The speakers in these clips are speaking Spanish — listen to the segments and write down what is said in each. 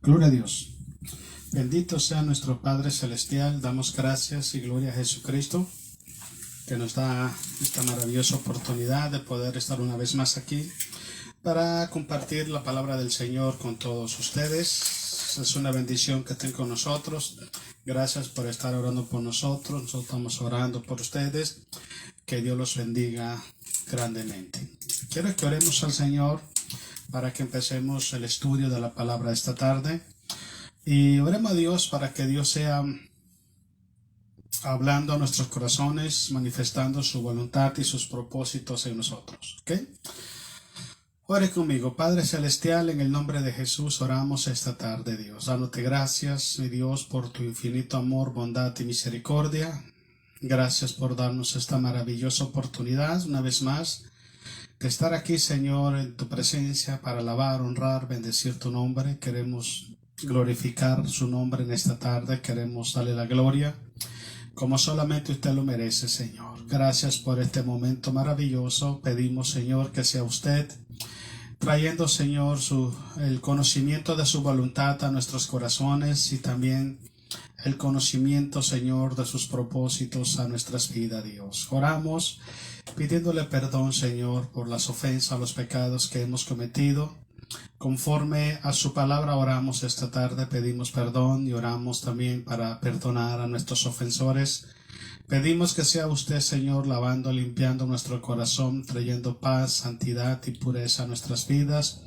Gloria a Dios. Bendito sea nuestro Padre Celestial. Damos gracias y gloria a Jesucristo, que nos da esta maravillosa oportunidad de poder estar una vez más aquí para compartir la palabra del Señor con todos ustedes. Es una bendición que estén con nosotros. Gracias por estar orando por nosotros. Nosotros estamos orando por ustedes. Que Dios los bendiga grandemente. Quiero que oremos al Señor para que empecemos el estudio de la palabra esta tarde. Y oremos a Dios para que Dios sea hablando a nuestros corazones, manifestando su voluntad y sus propósitos en nosotros. ¿Ok? Ore conmigo. Padre Celestial, en el nombre de Jesús oramos esta tarde, Dios. Dándote gracias, mi Dios, por tu infinito amor, bondad y misericordia. Gracias por darnos esta maravillosa oportunidad, una vez más, de estar aquí, Señor, en tu presencia para alabar, honrar, bendecir tu nombre. Queremos glorificar su nombre en esta tarde. Queremos darle la gloria como solamente usted lo merece, Señor. Gracias por este momento maravilloso. Pedimos, Señor, que sea usted trayendo, Señor, el conocimiento de su voluntad a nuestros corazones y también el conocimiento, Señor, de sus propósitos a nuestras vidas, Dios. Oramos pidiéndole perdón, Señor, por las ofensas, los pecados que hemos cometido. Conforme a su palabra oramos esta tarde, pedimos perdón y oramos también para perdonar a nuestros ofensores. Pedimos que sea usted, Señor, lavando, limpiando nuestro corazón, trayendo paz, santidad y pureza a nuestras vidas,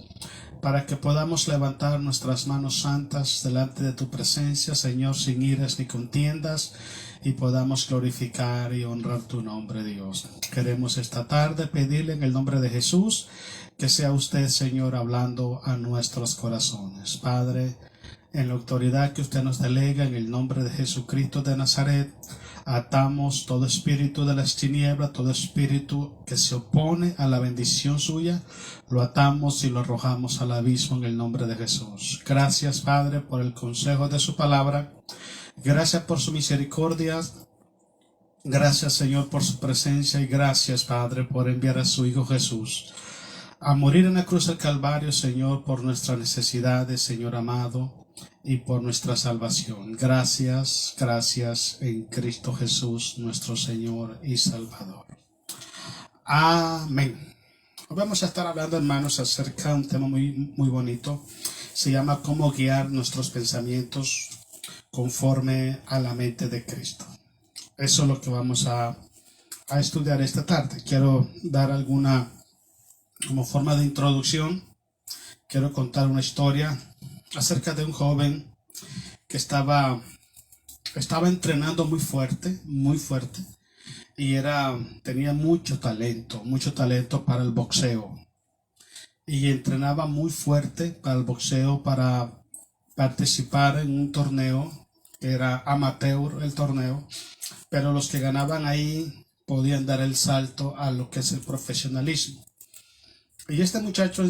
para que podamos levantar nuestras manos santas delante de tu presencia, Señor, sin iras ni contiendas, y podamos glorificar y honrar tu nombre, Dios. Queremos esta tarde pedirle en el nombre de Jesús que sea usted, Señor, hablando a nuestros corazones. Padre, en la autoridad que usted nos delega, en el nombre de Jesucristo de Nazaret, atamos todo espíritu de las tinieblas, todo espíritu que se opone a la bendición suya, lo atamos y lo arrojamos al abismo en el nombre de Jesús. Gracias, Padre, por el consejo de su palabra. Gracias por su misericordia. Gracias, Señor, por su presencia, y gracias, Padre, por enviar a su Hijo Jesús a morir en la cruz del Calvario, Señor, por nuestras necesidades, Señor amado, y por nuestra salvación. Gracias, gracias en Cristo Jesús, nuestro Señor y Salvador. Amén. Hoy vamos a estar hablando, hermanos, acerca de un tema muy bonito. Se llama cómo guiar nuestros pensamientos conforme a la mente de Cristo. Eso es lo que vamos a estudiar esta tarde. Quiero dar como forma de introducción, quiero contar una historia acerca de un joven que estaba entrenando muy fuerte, y tenía mucho talento para el boxeo, y entrenaba muy fuerte para el boxeo para participar en un torneo que era amateur el torneo, pero los que ganaban ahí podían dar el salto a lo que es el profesionalismo. Y este muchacho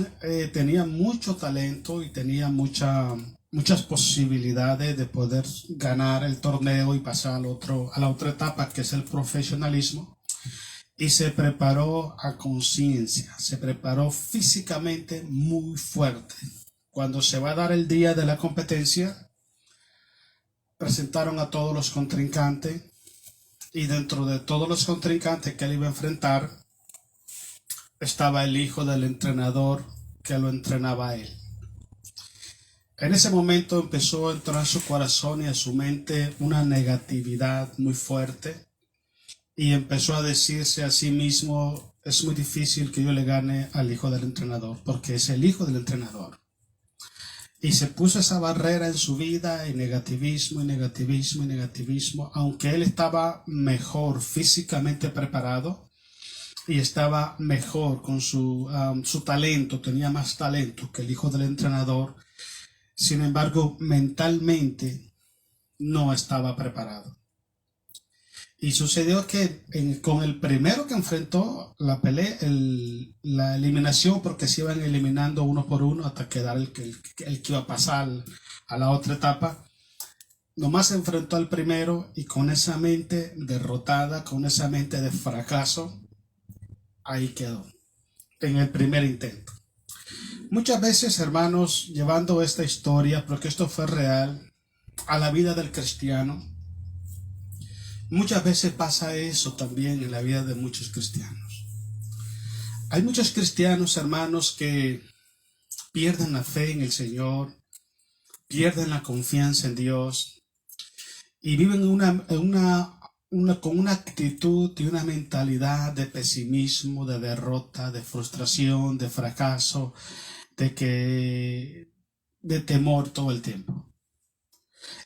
tenía mucho talento y tenía muchas posibilidades de poder ganar el torneo y pasar a la otra etapa, que es el profesionalismo. Y se preparó a conciencia, se preparó físicamente muy fuerte. Cuando se va a dar el día de la competencia, presentaron a todos los contrincantes, y dentro de todos los contrincantes que él iba a enfrentar estaba el hijo del entrenador que lo entrenaba a él. En ese momento empezó a entrar a su corazón y a su mente una negatividad muy fuerte, y empezó a decirse a sí mismo: es muy difícil que yo le gane al hijo del entrenador, porque es el hijo del entrenador. Y se puso esa barrera en su vida, y negativismo, aunque él estaba mejor físicamente preparado y estaba mejor con su talento, tenía más talento que el hijo del entrenador. Sin embargo, mentalmente no estaba preparado. Y sucedió que con el primero que enfrentó la pelea, la eliminación, porque se iban eliminando uno por uno hasta quedar el que iba a pasar a la otra etapa, nomás se enfrentó al primero, y con esa mente derrotada, con esa mente de fracaso, ahí quedó, en el primer intento. Muchas veces, hermanos, llevando esta historia, porque esto fue real, a la vida del cristiano, muchas veces pasa eso también en la vida de muchos cristianos. Hay muchos cristianos, hermanos, que pierden la fe en el Señor, pierden la confianza en Dios y viven con una actitud y una mentalidad de pesimismo, de derrota, de frustración, de fracaso, de temor todo el tiempo.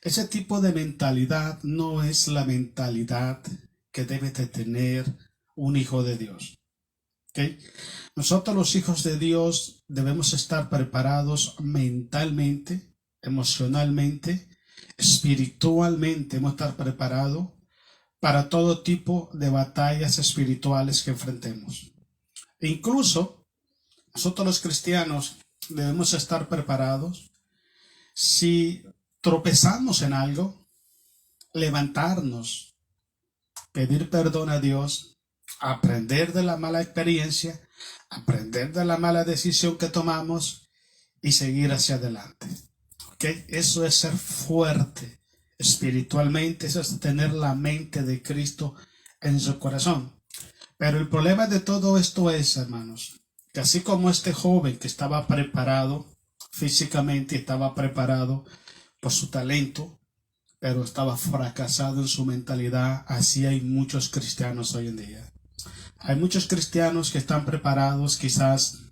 Ese tipo de mentalidad no es la mentalidad que debe de tener un hijo de Dios. ¿Okay? Nosotros los hijos de Dios debemos estar preparados mentalmente, emocionalmente, espiritualmente. Debemos estar preparados para todo tipo de batallas espirituales que enfrentemos. E incluso nosotros los cristianos debemos estar preparados si tropezamos en algo, levantarnos, pedir perdón a Dios, aprender de la mala experiencia, aprender de la mala decisión que tomamos y seguir hacia adelante. ¿Okay? Eso es ser fuerte espiritualmente, eso es tener la mente de Cristo en su corazón. Pero el problema de todo esto es, hermanos, que así como este joven que estaba preparado físicamente, estaba preparado por su talento, pero estaba fracasado en su mentalidad, así hay muchos cristianos hoy en día. Hay muchos cristianos que están preparados quizás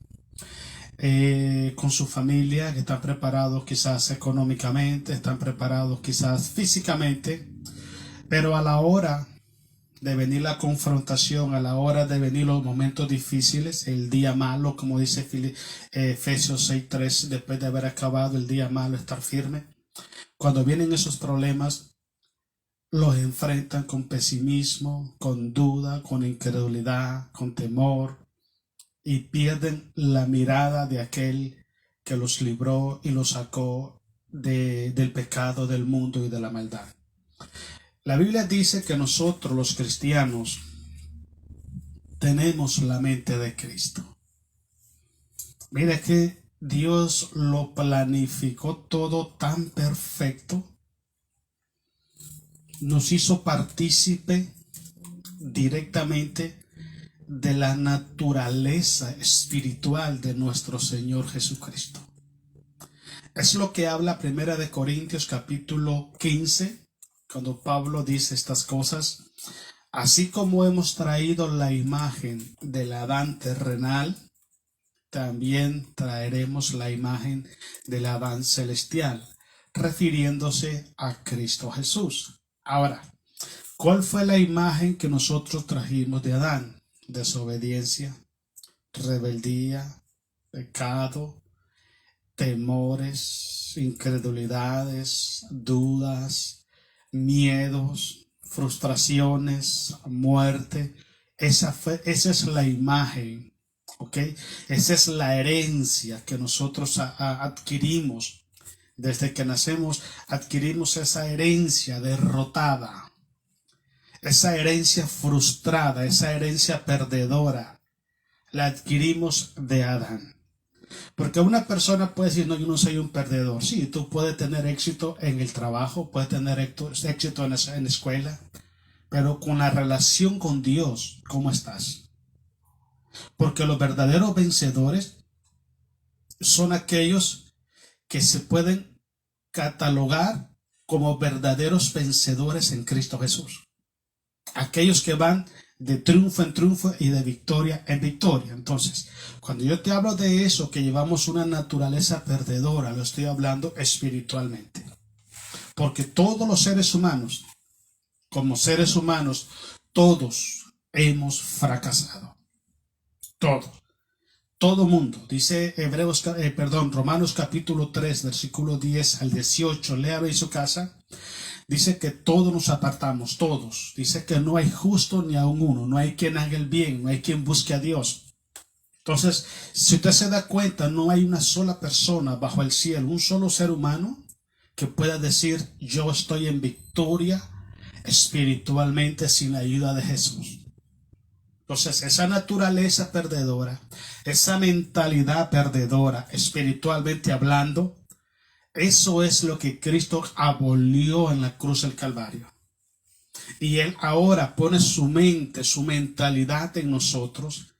con su familia, que están preparados quizás económicamente, están preparados quizás físicamente, pero a la hora de venir la confrontación, a la hora de venir los momentos difíciles, el día malo, como dice Efesios 6:3, después de haber acabado el día malo, estar firme. Cuando vienen esos problemas, los enfrentan con pesimismo, con duda, con incredulidad, con temor, y pierden la mirada de aquel que los libró y los sacó del pecado, del mundo y de la maldad. La Biblia dice que nosotros los cristianos tenemos la mente de Cristo. Mira que Dios lo planificó todo tan perfecto. Nos hizo partícipe directamente de la naturaleza espiritual de nuestro Señor Jesucristo. Es lo que habla 1 Corintios capítulo 15, cuando Pablo dice estas cosas. Así como hemos traído la imagen del Adán terrenal, también traeremos la imagen del Adán celestial, refiriéndose a Cristo Jesús. Ahora, ¿cuál fue la imagen que nosotros trajimos de Adán? Desobediencia, rebeldía, pecado, temores, incredulidades, dudas, miedos, frustraciones, muerte. Esa es la imagen, ¿ok? Esa es la herencia que nosotros adquirimos. Desde que nacemos adquirimos esa herencia derrotada, esa herencia frustrada, esa herencia perdedora. La adquirimos de Adán. Porque una persona puede decir, no, yo no soy un perdedor. Sí, tú puedes tener éxito en el trabajo, puedes tener éxito en la escuela, pero con la relación con Dios, ¿cómo estás? Porque los verdaderos vencedores son aquellos que se pueden catalogar como verdaderos vencedores en Cristo Jesús. Aquellos que van de triunfo en triunfo y de victoria en victoria. Entonces, cuando yo te hablo de eso, que llevamos una naturaleza perdedora, lo estoy hablando espiritualmente. Porque todos los seres humanos, como seres humanos, todos hemos fracasado. Todos. Todo mundo. Dice Romanos capítulo 3, versículo 10 al 18. Léalo en su casa. Dice que todos nos apartamos, todos. Dice que no hay justo ni aun uno. No hay quien haga el bien, no hay quien busque a Dios. Entonces, si usted se da cuenta, no hay una sola persona bajo el cielo, un solo ser humano que pueda decir, yo estoy en victoria espiritualmente sin la ayuda de Jesús. Entonces, esa naturaleza perdedora, esa mentalidad perdedora, espiritualmente hablando, eso es lo que Cristo abolió en la cruz del Calvario. Y Él ahora pone su mente, su mentalidad en nosotros.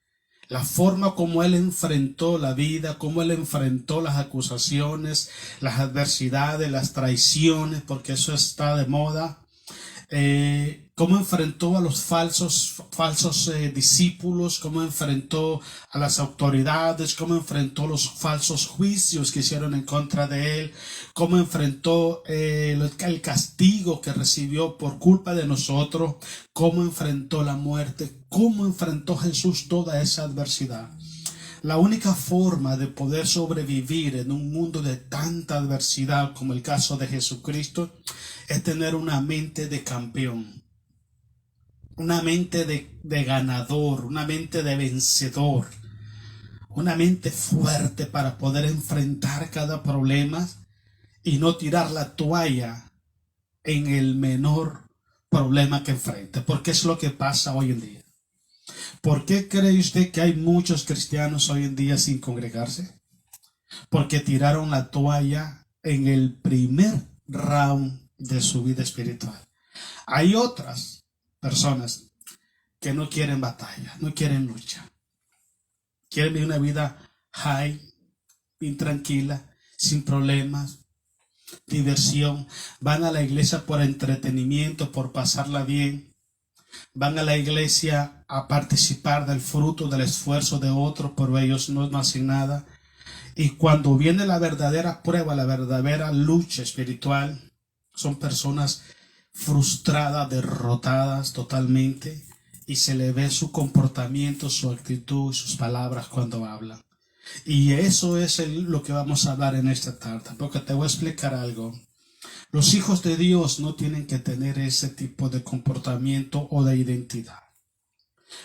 La forma como Él enfrentó la vida, como Él enfrentó las acusaciones, las adversidades, las traiciones, porque eso está de moda. Cómo enfrentó a los falsos discípulos, cómo enfrentó a las autoridades, cómo enfrentó los falsos juicios que hicieron en contra de él, cómo enfrentó el castigo que recibió por culpa de nosotros, cómo enfrentó la muerte, cómo enfrentó Jesús toda esa adversidad. La única forma de poder sobrevivir en un mundo de tanta adversidad como el caso de Jesucristo es tener una mente de campeón, una mente de ganador, una mente de vencedor, una mente fuerte para poder enfrentar cada problema y no tirar la toalla en el menor problema que enfrente, porque es lo que pasa hoy en día. ¿Por qué cree usted que hay muchos cristianos hoy en día sin congregarse? Porque tiraron la toalla en el primer round de su vida espiritual. Hay otras personas que no quieren batalla, no quieren lucha. Quieren vivir una vida high, bien tranquila, sin problemas, diversión. Van a la iglesia por entretenimiento, por pasarla bien. Van a la iglesia a participar del fruto del esfuerzo de otros, pero ellos no hacen nada. Y cuando viene la verdadera prueba, la verdadera lucha espiritual, son personas frustradas, derrotadas totalmente, y se le ve su comportamiento, su actitud, sus palabras cuando hablan. Y eso es lo que vamos a hablar en esta tarde, porque te voy a explicar algo. Los hijos de Dios no tienen que tener ese tipo de comportamiento o de identidad.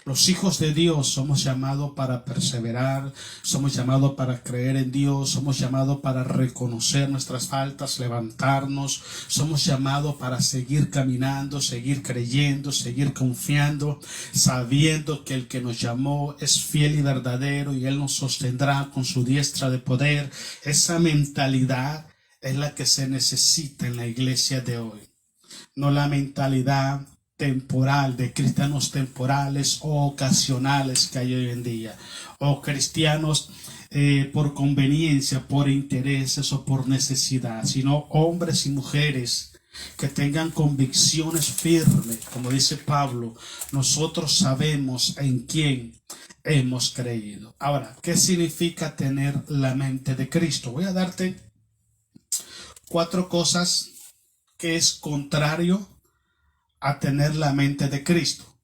Los hijos de Dios somos llamados para perseverar, somos llamados para creer en Dios, somos llamados para reconocer nuestras faltas, levantarnos, somos llamados para seguir caminando, seguir creyendo, seguir confiando, sabiendo que el que nos llamó es fiel y verdadero y Él nos sostendrá con su diestra de poder. Esa mentalidad es la que se necesita en la iglesia de hoy, no la mentalidad temporal, de cristianos temporales o ocasionales que hay hoy en día, o cristianos por conveniencia, por intereses o por necesidad, sino hombres y mujeres que tengan convicciones firmes, como dice Pablo, nosotros sabemos en quién hemos creído. Ahora, ¿qué significa tener la mente de Cristo? Voy a darte 4 cosas que es contrario a tener la mente de Cristo.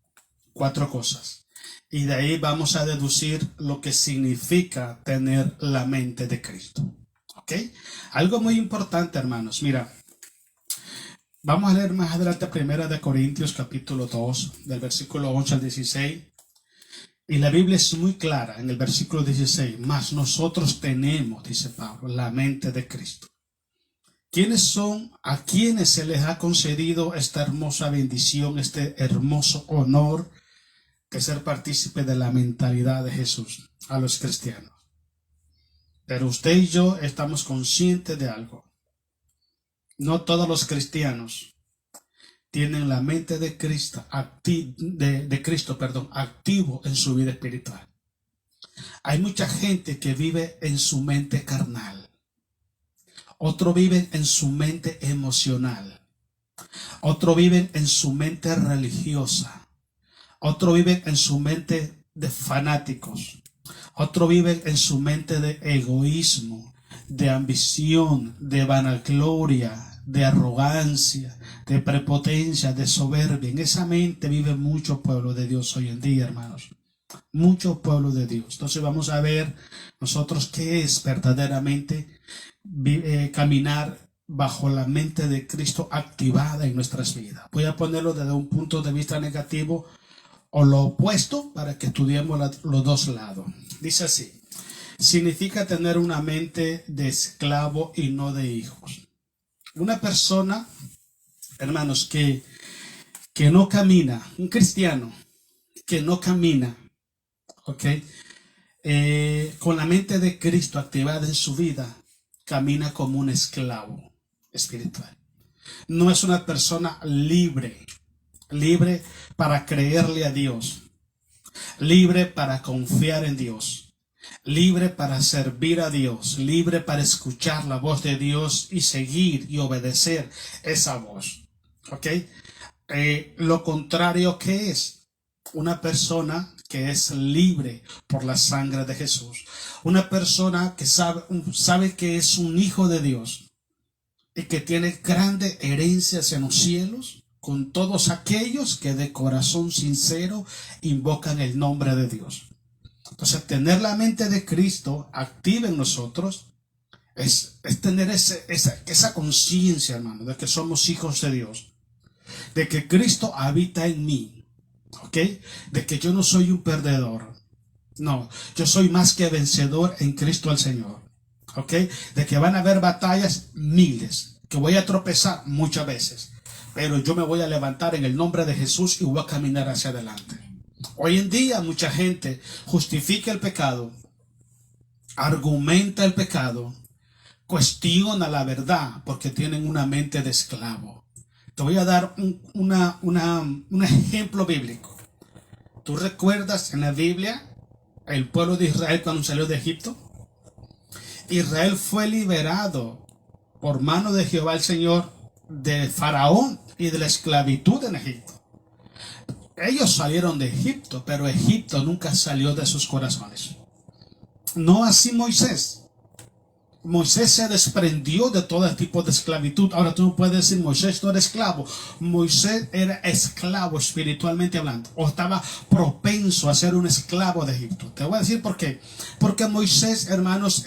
4 cosas. Y de ahí vamos a deducir lo que significa tener la mente de Cristo. ¿Ok? Algo muy importante, hermanos. Mira, vamos a leer más adelante 1 Corintios capítulo 2, del versículo 11 al 16. Y la Biblia es muy clara en el versículo 16. Mas nosotros tenemos, dice Pablo, la mente de Cristo. ¿Quiénes son a quienes se les ha concedido esta hermosa bendición, este hermoso honor de ser partícipe de la mentalidad de Jesús? A los cristianos. Pero usted y yo estamos conscientes de algo. No todos los cristianos tienen la mente de Cristo, activo en su vida espiritual. Hay mucha gente que vive en su mente carnal. Otros viven en su mente emocional. Otros viven en su mente religiosa. Otros viven en su mente de fanáticos. Otros viven en su mente de egoísmo, de ambición, de vanagloria, de arrogancia, de prepotencia, de soberbia. En esa mente vive mucho pueblo de Dios hoy en día, hermanos. Mucho pueblo de Dios. Entonces vamos a ver nosotros qué es verdaderamente caminar bajo la mente de Cristo activada en nuestras vidas. Voy a ponerlo desde un punto de vista negativo o lo opuesto para que estudiemos los dos lados. Dice así: significa tener una mente de esclavo y no de hijos. Una persona, hermanos, que no camina, un cristiano que no camina, ¿ok? Con la mente de Cristo activada en su vida, camina como un esclavo espiritual. No es una persona libre, libre para creerle a Dios, libre para confiar en Dios, libre para servir a Dios, libre para escuchar la voz de Dios y seguir y obedecer esa voz. ¿Ok? Lo contrario que es una persona que es libre por la sangre de Jesús, una persona que sabe que es un hijo de Dios y que tiene grandes herencias en los cielos con todos aquellos que de corazón sincero invocan el nombre de Dios. Entonces, tener la mente de Cristo activa en nosotros es tener esa conciencia, hermano, de que somos hijos de Dios, de que Cristo habita en mí, ¿ok? De que yo no soy un perdedor, no, yo soy más que vencedor en Cristo el Señor, ¿ok? De que van a haber batallas miles, que voy a tropezar muchas veces, pero yo me voy a levantar en el nombre de Jesús y voy a caminar hacia adelante. Hoy en día mucha gente justifica el pecado, argumenta el pecado, cuestiona la verdad porque tienen una mente de esclavo. Te voy a dar un ejemplo bíblico. ¿Tú recuerdas en la Biblia el pueblo de Israel cuando salió de Egipto? Israel fue liberado por mano de Jehová el Señor de Faraón y de la esclavitud en Egipto. Ellos salieron de Egipto, pero Egipto nunca salió de sus corazones. No así Moisés. Moisés se desprendió de todo tipo de esclavitud. Ahora tú no puedes decir Moisés no era esclavo. Moisés era esclavo espiritualmente hablando, o estaba propenso a ser un esclavo de Egipto. Te voy a decir por qué. Porque Moisés, hermanos,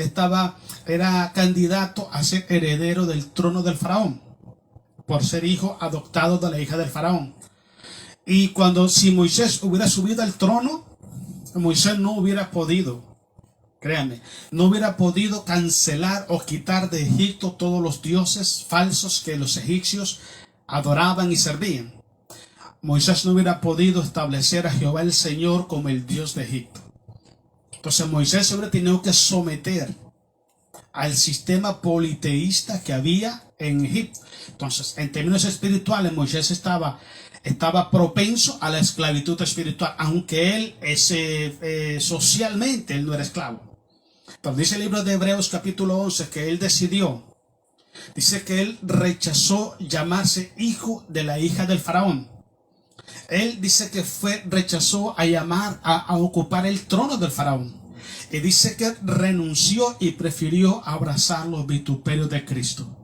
era candidato a ser heredero del trono del faraón, por ser hijo adoptado de la hija del faraón. Y si Moisés hubiera subido al trono, Moisés no hubiera podido, créanme, no hubiera podido cancelar o quitar de Egipto todos los dioses falsos que los egipcios adoraban y servían. Moisés no hubiera podido establecer a Jehová el Señor como el Dios de Egipto. Entonces Moisés se hubiera tenido que someter al sistema politeísta que había en Egipto. Entonces, en términos espirituales, Moisés estaba propenso a la esclavitud espiritual, aunque él socialmente él no era esclavo. Pero dice el libro de Hebreos capítulo 11 que él decidió, dice que él rechazó llamarse hijo de la hija del faraón. Él dice que rechazó a ocupar el trono del faraón. Y dice que renunció y prefirió abrazar los vituperios de Cristo.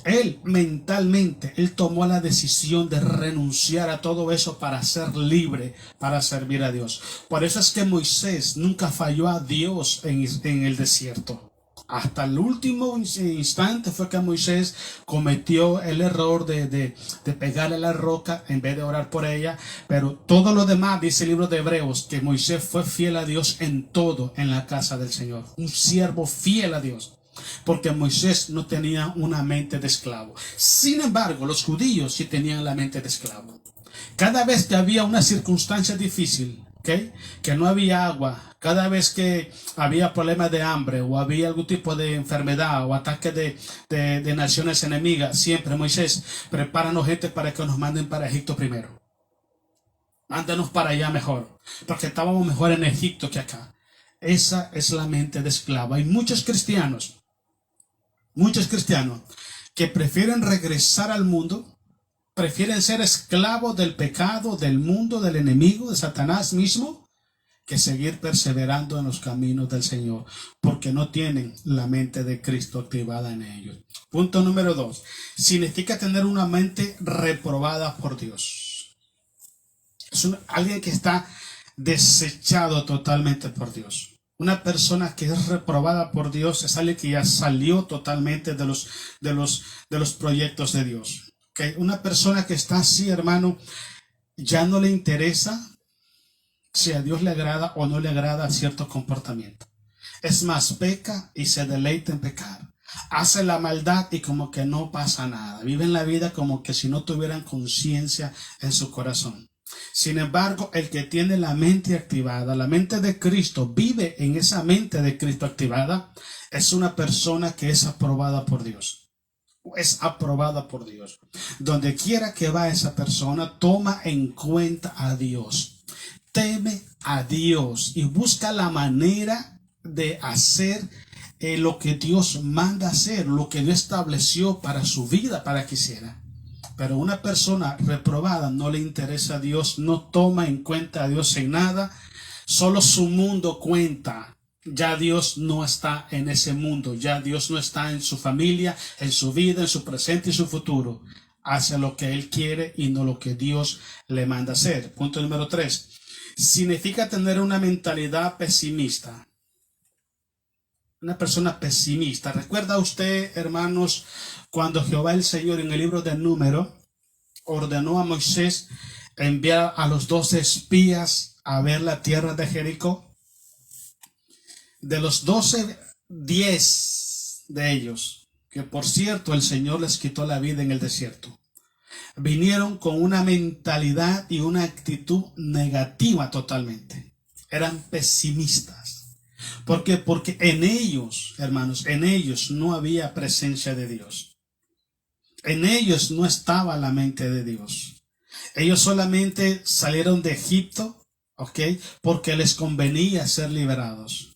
Él mentalmente, él tomó la decisión de renunciar a todo eso para ser libre, para servir a Dios. Por eso es que Moisés nunca falló a Dios en el desierto. Hasta el último instante fue que Moisés cometió el error de pegarle a la roca en vez de orar por ella. Pero todo lo demás, dice el libro de Hebreos, que Moisés fue fiel a Dios en todo en la casa del Señor. Un siervo fiel a Dios. Porque Moisés no tenía una mente de esclavo. Sin embargo, los judíos sí tenían la mente de esclavo. Cada vez que había una circunstancia difícil, ¿okay?, que no había agua, cada vez que había problemas de hambre o había algún tipo de enfermedad o ataque de naciones enemigas, siempre Moisés, prepáranos gente para que nos manden para Egipto primero. Mándanos para allá mejor, porque estábamos mejor en Egipto que acá. Esa es la mente de esclavo. Hay muchos cristianos que prefieren regresar al mundo, prefieren ser esclavos del pecado, del mundo, del enemigo, de Satanás mismo, que seguir perseverando en los caminos del Señor, porque no tienen la mente de Cristo activada en ellos. Punto número 2. Significa tener una mente reprobada por Dios. Es alguien que está desechado totalmente por Dios. Una persona que es reprobada por Dios es alguien que ya salió totalmente de los proyectos de Dios. ¿Okay? Una persona que está así, hermano, ya no le interesa si a Dios le agrada o no le agrada cierto comportamiento. Es más, peca y se deleita en pecar. Hace la maldad y como que no pasa nada. Viven la vida como que si no tuvieran conciencia en su corazón. Sin embargo, el que tiene la mente activada, la mente de Cristo, vive en esa mente de Cristo activada, es una persona que es aprobada por Dios. Es aprobada por Dios. Donde quiera que va esa persona, toma en cuenta a Dios. Teme a Dios y busca la manera de hacer lo que Dios manda hacer, lo que Dios estableció para su vida, para que hiciera. Pero una persona reprobada no le interesa a Dios, no toma en cuenta a Dios en nada, solo su mundo cuenta. Ya Dios no está en ese mundo, ya Dios no está en su familia, en su vida, en su presente y su futuro. Hace lo que Él quiere y no lo que Dios le manda hacer. Punto número 3. Significa tener una mentalidad pesimista. Una persona pesimista. ¿Recuerda usted, hermanos, cuando Jehová el Señor en el libro de Números ordenó a Moisés enviar a los 12 espías a ver la tierra de Jericó? De los 12, 10 de ellos, que por cierto el Señor les quitó la vida en el desierto, vinieron con una mentalidad y una actitud negativa totalmente. Eran pesimistas. ¿Por qué? Porque en ellos, hermanos, en ellos no había presencia de Dios. En ellos no estaba la mente de Dios. Ellos solamente salieron de Egipto, ¿ok? Porque les convenía ser liberados.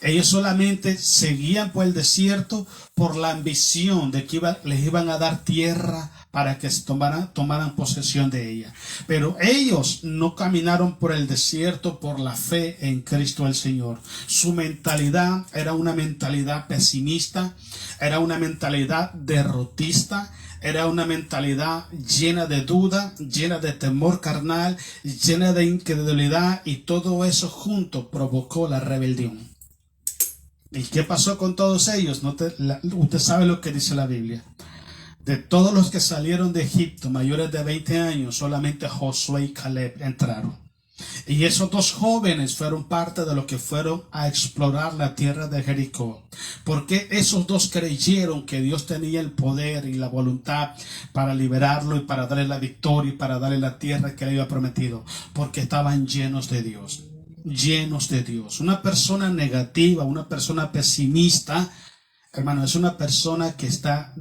Ellos solamente seguían por el desierto por la ambición de que les iban a dar tierra para que tomaran posesión de ella. Pero ellos no caminaron por el desierto por la fe en Cristo el Señor. Su mentalidad era una mentalidad pesimista, era una mentalidad derrotista, era una mentalidad llena de duda, llena de temor carnal, llena de incredulidad, y todo eso junto provocó la rebelión. ¿Y qué pasó con todos ellos? Usted sabe lo que dice la Biblia. De todos los que salieron de Egipto, mayores de 20 años, solamente Josué y Caleb entraron. Y esos dos jóvenes fueron parte de los que fueron a explorar la tierra de Jericó. Porque esos dos creyeron que Dios tenía el poder y la voluntad para liberarlo y para darle la victoria y para darle la tierra que le había prometido. Porque estaban llenos de Dios. Llenos de Dios. Una persona negativa, una persona pesimista, hermano, es una persona que está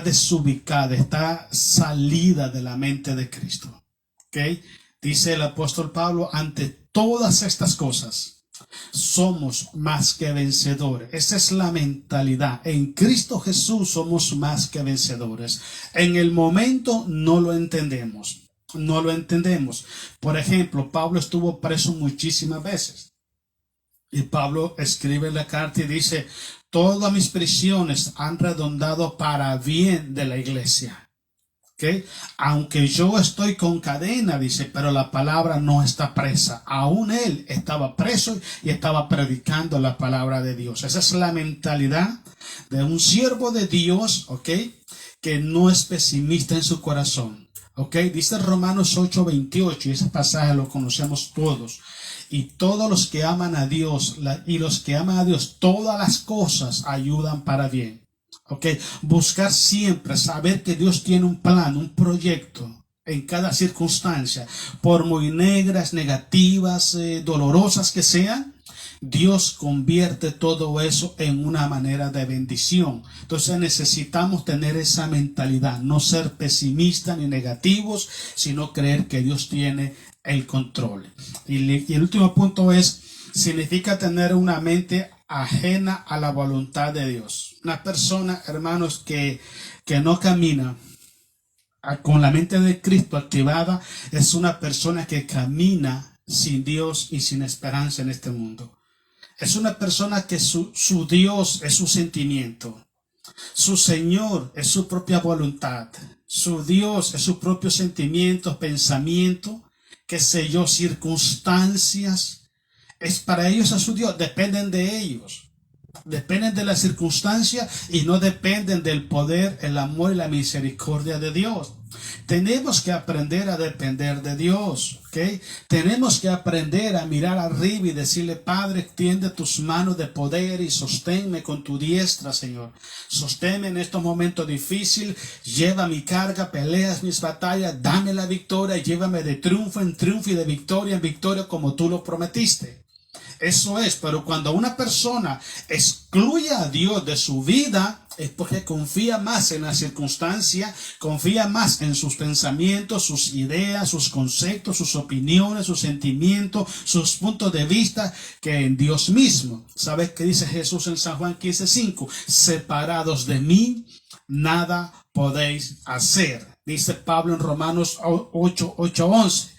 desubicada, está salida de la mente de Cristo. ¿Okay? Dice el apóstol Pablo, ante todas estas cosas somos más que vencedores. Esa es la mentalidad. En Cristo Jesús somos más que vencedores. En el momento no lo entendemos. No lo entendemos. Por ejemplo, Pablo estuvo preso muchísimas veces. Y Pablo escribe la carta y dice, todas mis prisiones han redondado para bien de la iglesia. ¿Okay? Aunque yo estoy con cadena, dice, pero la palabra no está presa. Aún él estaba preso y estaba predicando la palabra de Dios. Esa es la mentalidad de un siervo de Dios, ¿ok? Que no es pesimista en su corazón. ¿Ok? Dice Romanos 8:28, y ese pasaje lo conocemos todos. Y todos los que aman a Dios, y los que aman a Dios, todas las cosas ayudan para bien. ¿Ok? Buscar siempre, saber que Dios tiene un plan, un proyecto en cada circunstancia, por muy negras, negativas, dolorosas que sean. Dios convierte todo eso en una manera de bendición. Entonces necesitamos tener esa mentalidad, no ser pesimistas ni negativos, sino creer que Dios tiene el control. Y el último punto es, significa tener una mente ajena a la voluntad de Dios. Una persona, hermanos, que no camina con la mente de Cristo activada, es una persona que camina sin Dios y sin esperanza en este mundo. Es una persona que su Dios es su sentimiento. Su Señor es su propia voluntad. Su Dios es su propio sentimiento, pensamiento, qué sé yo, circunstancias. Es para ellos a su Dios. Dependen de ellos. Dependen de las circunstancias y no dependen del poder, el amor y la misericordia de Dios. Tenemos que aprender a depender de Dios, ¿ok? Tenemos que aprender a mirar arriba y decirle: Padre, extiende tus manos de poder y sosténme con tu diestra, Señor. Sosténme en estos momentos difíciles, lleva mi carga, peleas mis batallas, dame la victoria, llévame de triunfo en triunfo y de victoria en victoria como tú lo prometiste. Eso es, pero cuando una persona excluye a Dios de su vida, es porque confía más en la circunstancia, confía más en sus pensamientos, sus ideas, sus conceptos, sus opiniones, sus sentimientos, sus puntos de vista, que en Dios mismo. ¿Sabes qué dice Jesús en San Juan 15:5? Separados de mí, nada podéis hacer. Dice Pablo en Romanos 8:11.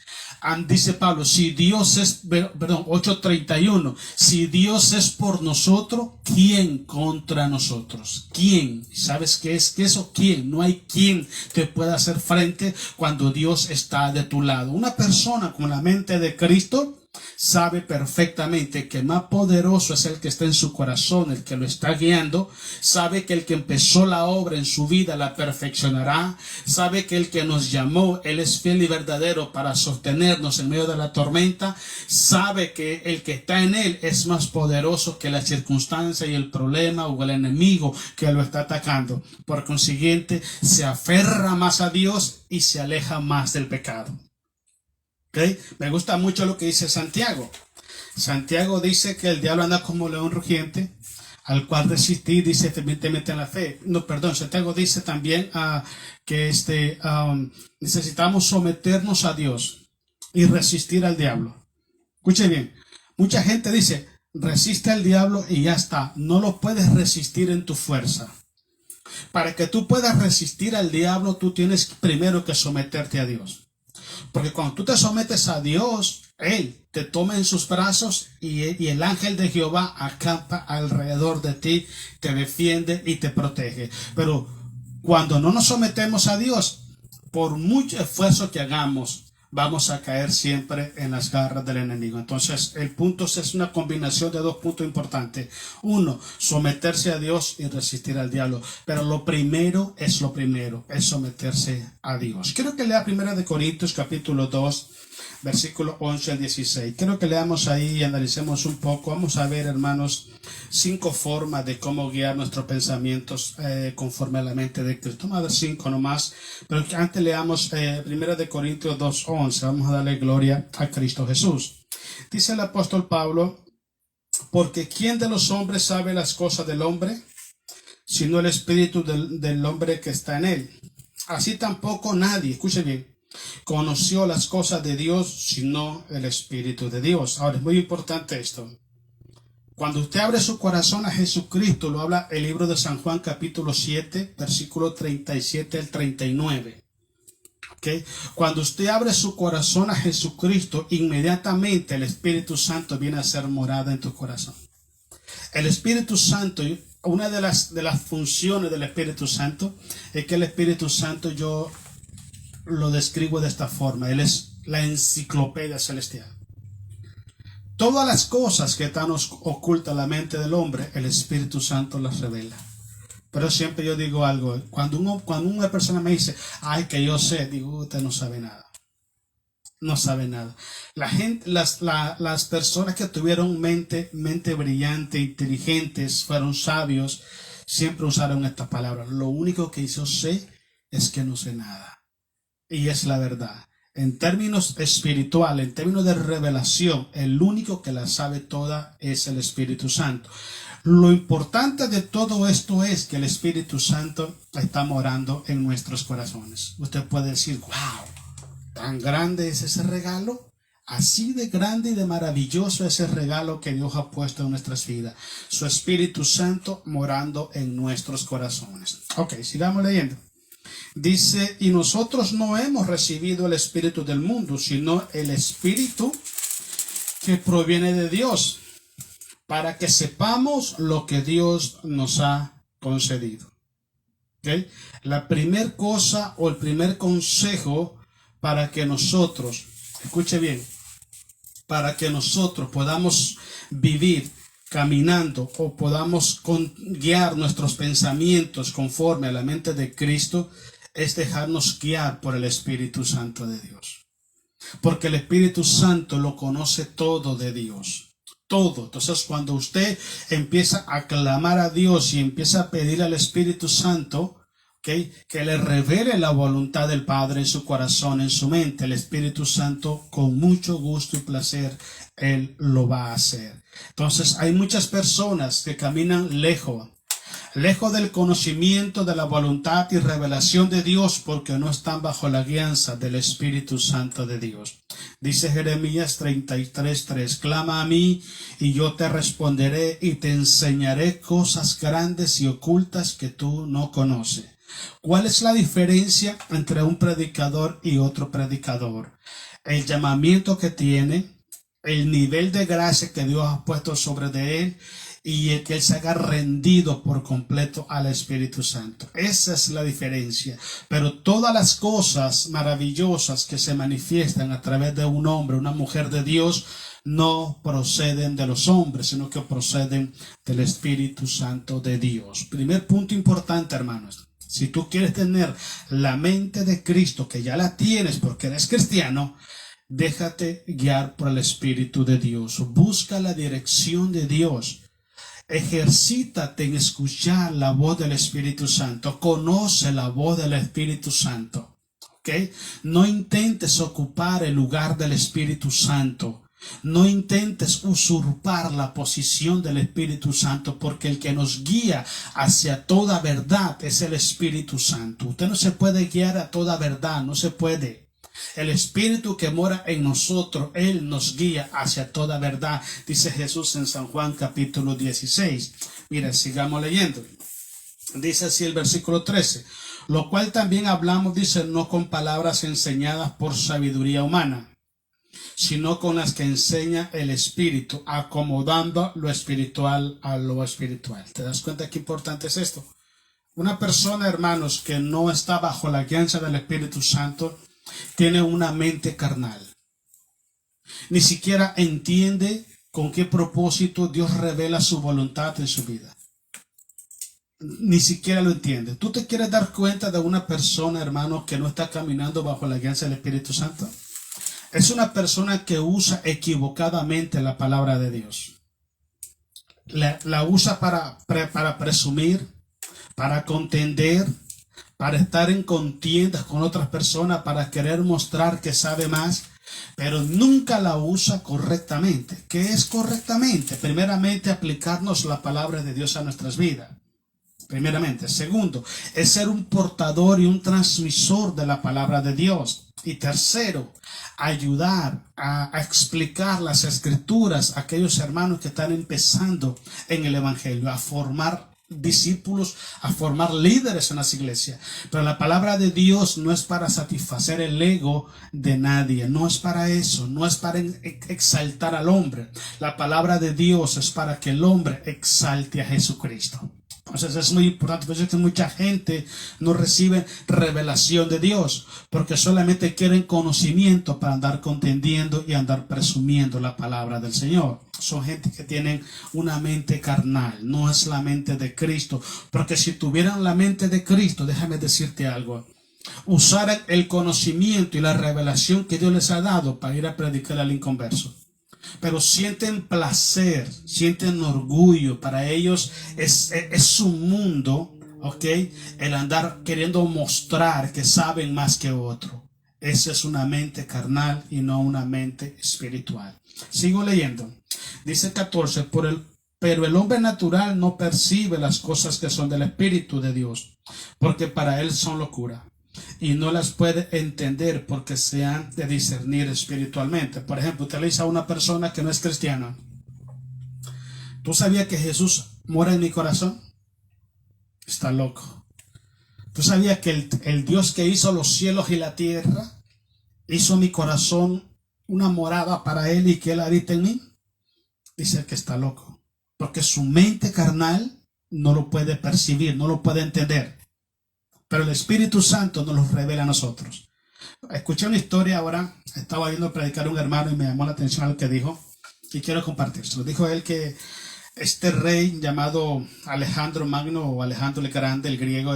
Dice Pablo, si Dios es, 8:31, si Dios es por nosotros, ¿quién contra nosotros? ¿Quién? ¿Sabes qué es eso? ¿Quién? No hay quien te pueda hacer frente cuando Dios está de tu lado. Una persona con la mente de Cristo sabe perfectamente que más poderoso es el que está en su corazón, el que lo está guiando. Sabe que el que empezó la obra en su vida la perfeccionará. Sabe que el que nos llamó, Él es fiel y verdadero para sostenernos en medio de la tormenta. Sabe que el que está en Él es más poderoso que la circunstancia y el problema o el enemigo que lo está atacando. Por consiguiente, se aferra más a Dios y se aleja más del pecado. ¿Okay? Me gusta mucho lo que dice Santiago. Santiago dice que el diablo anda como león rugiente, al cual resistir, dice fervientemente en la fe. Santiago dice también que necesitamos someternos a Dios y resistir al diablo. Escuche bien, mucha gente dice, resiste al diablo y ya está. No lo puedes resistir en tu fuerza. Para que tú puedas resistir al diablo, tú tienes primero que someterte a Dios. Porque cuando tú te sometes a Dios, Él te toma en sus brazos y el ángel de Jehová acampa alrededor de ti, te defiende y te protege. Pero cuando no nos sometemos a Dios, por mucho esfuerzo que hagamos, vamos a caer siempre en las garras del enemigo. Entonces, el punto es una combinación de dos puntos importantes. Uno, someterse a Dios y resistir al diablo. Pero lo primero, es someterse a Dios. Quiero que lea 1 Corintios capítulo 2, versículo 11 al 16. Quiero que leamos ahí y analicemos un poco. Vamos a ver, hermanos, 5 formas de cómo guiar nuestros pensamientos conforme a la mente de Cristo. Vamos a ver 5 nomás, pero antes leamos 1 Corintios 2:11. Vamos a darle gloria a Cristo Jesús. Dice el apóstol Pablo: porque ¿quién de los hombres sabe las cosas del hombre, sino el espíritu del hombre que está en él? Así tampoco nadie, escuche bien, conoció las cosas de Dios, sino el Espíritu de Dios. Ahora, es muy importante esto. Cuando usted abre su corazón a Jesucristo, lo habla el libro de San Juan capítulo 7, versículo 37 al 39. ¿Okay? Cuando usted abre su corazón a Jesucristo, inmediatamente el Espíritu Santo viene a ser morada en tu corazón. El Espíritu Santo, una de las funciones del Espíritu Santo, es que el Espíritu Santo, yo lo describo de esta forma: Él es la enciclopedia celestial. Todas las cosas que están ocultas en la mente del hombre, el Espíritu Santo las revela. Pero siempre yo digo algo: cuando una persona me dice, ay, que yo sé, digo, usted no sabe nada. No sabe nada. La gente, las personas que tuvieron mente brillante, inteligentes, fueron sabios, siempre usaron esta palabra: lo único que yo sé es que no sé nada. Y es la verdad. En términos espirituales, en términos de revelación, el único que la sabe toda es el Espíritu Santo. Lo importante de todo esto es que el Espíritu Santo está morando en nuestros corazones. Usted puede decir, wow, tan grande es ese regalo. Así de grande y de maravilloso es el regalo que Dios ha puesto en nuestras vidas. Su Espíritu Santo morando en nuestros corazones. Ok, sigamos leyendo. Dice, y nosotros no hemos recibido el espíritu del mundo, sino el espíritu que proviene de Dios, para que sepamos lo que Dios nos ha concedido. ¿Okay? La primer cosa o el primer consejo para que nosotros, escuche bien, para que nosotros podamos vivir caminando o podamos guiar nuestros pensamientos conforme a la mente de Cristo, es dejarnos guiar por el Espíritu Santo de Dios. Porque el Espíritu Santo lo conoce todo de Dios. Todo. Entonces, cuando usted empieza a clamar a Dios y empieza a pedir al Espíritu Santo, ¿okay?, que le revele la voluntad del Padre en su corazón, en su mente, el Espíritu Santo con mucho gusto y placer, Él lo va a hacer. Entonces, hay muchas personas que caminan lejos del conocimiento de la voluntad y revelación de Dios, porque no están bajo la guianza del Espíritu Santo de Dios. Dice Jeremías 33:3, clama a mí y yo te responderé y te enseñaré cosas grandes y ocultas que tú no conoces. ¿Cuál es la diferencia entre un predicador y otro predicador? El llamamiento que tiene, el nivel de gracia que Dios ha puesto sobre de él, y el que él se haga rendido por completo al Espíritu Santo. Esa es la diferencia. Pero todas las cosas maravillosas que se manifiestan a través de un hombre, una mujer de Dios, no proceden de los hombres, sino que proceden del Espíritu Santo de Dios. Primer punto importante, hermanos. Si tú quieres tener la mente de Cristo, que ya la tienes porque eres cristiano, déjate guiar por el Espíritu de Dios. Busca la dirección de Dios. Ejercítate en escuchar la voz del Espíritu Santo. Conoce la voz del Espíritu Santo. ¿Okay? No intentes ocupar el lugar del Espíritu Santo. No intentes usurpar la posición del Espíritu Santo, porque el que nos guía hacia toda verdad es el Espíritu Santo. Usted no se puede guiar a toda verdad, no se puede. El Espíritu que mora en nosotros, Él nos guía hacia toda verdad, dice Jesús en San Juan capítulo 16. Mira, sigamos leyendo. Dice así el versículo 13. Lo cual también hablamos, dice, no con palabras enseñadas por sabiduría humana, sino con las que enseña el Espíritu, acomodando lo espiritual a lo espiritual. ¿Te das cuenta qué importante es esto? Una persona, hermanos, que no está bajo la guianza del Espíritu Santo, tiene una mente carnal. Ni siquiera entiende con qué propósito Dios revela su voluntad en su vida. Ni siquiera lo entiende. ¿Tú te quieres dar cuenta de una persona, hermano, que no está caminando bajo la guianza del Espíritu Santo? Es una persona que usa equivocadamente la palabra de Dios. La usa para presumir, para contender, para estar en contiendas con otras personas, para querer mostrar que sabe más, pero nunca la usa correctamente. ¿Qué es correctamente? Primeramente, aplicarnos la palabra de Dios a nuestras vidas. Primeramente. Segundo, es ser un portador y un transmisor de la palabra de Dios. Y tercero, ayudar a explicar las escrituras a aquellos hermanos que están empezando en el evangelio, a formar discípulos, a formar líderes en las iglesias. Pero la palabra de Dios no es para satisfacer el ego de nadie, no es para eso, no es para exaltar al hombre. La palabra de Dios es para que el hombre exalte a Jesucristo. Entonces es muy importante. Por eso es que mucha gente no recibe revelación de Dios, porque solamente quieren conocimiento para andar contendiendo y andar presumiendo la palabra del Señor. Son gente que tienen una mente carnal, no es la mente de Cristo. Porque si tuvieran la mente de Cristo, déjame decirte algo, usaran el conocimiento y la revelación que Dios les ha dado para ir a predicar al inconverso. Pero sienten placer, sienten orgullo. Para ellos es su mundo, ¿ok? El andar queriendo mostrar que saben más que otro. Esa es una mente carnal y no una mente espiritual. Sigo leyendo. Dice 14, pero el hombre natural no percibe las cosas que son del Espíritu de Dios, porque para él son locura. Y no las puede entender porque se han de discernir espiritualmente. Por ejemplo, usted le dice a una persona que no es cristiana: ¿tú sabías que Jesús mora en mi corazón? Está loco. ¿Tú sabías que el Dios que hizo los cielos y la tierra hizo mi corazón una morada para Él y que Él habita en mí? Dice que está loco, porque su mente carnal no lo puede percibir, no lo puede entender. Pero el Espíritu Santo nos lo revela a nosotros. Escuché una historia ahora. Estaba viendo predicar un hermano y me llamó la atención lo que dijo, y quiero compartirlo. Dijo él que este rey llamado Alejandro Magno o Alejandro el Grande, el griego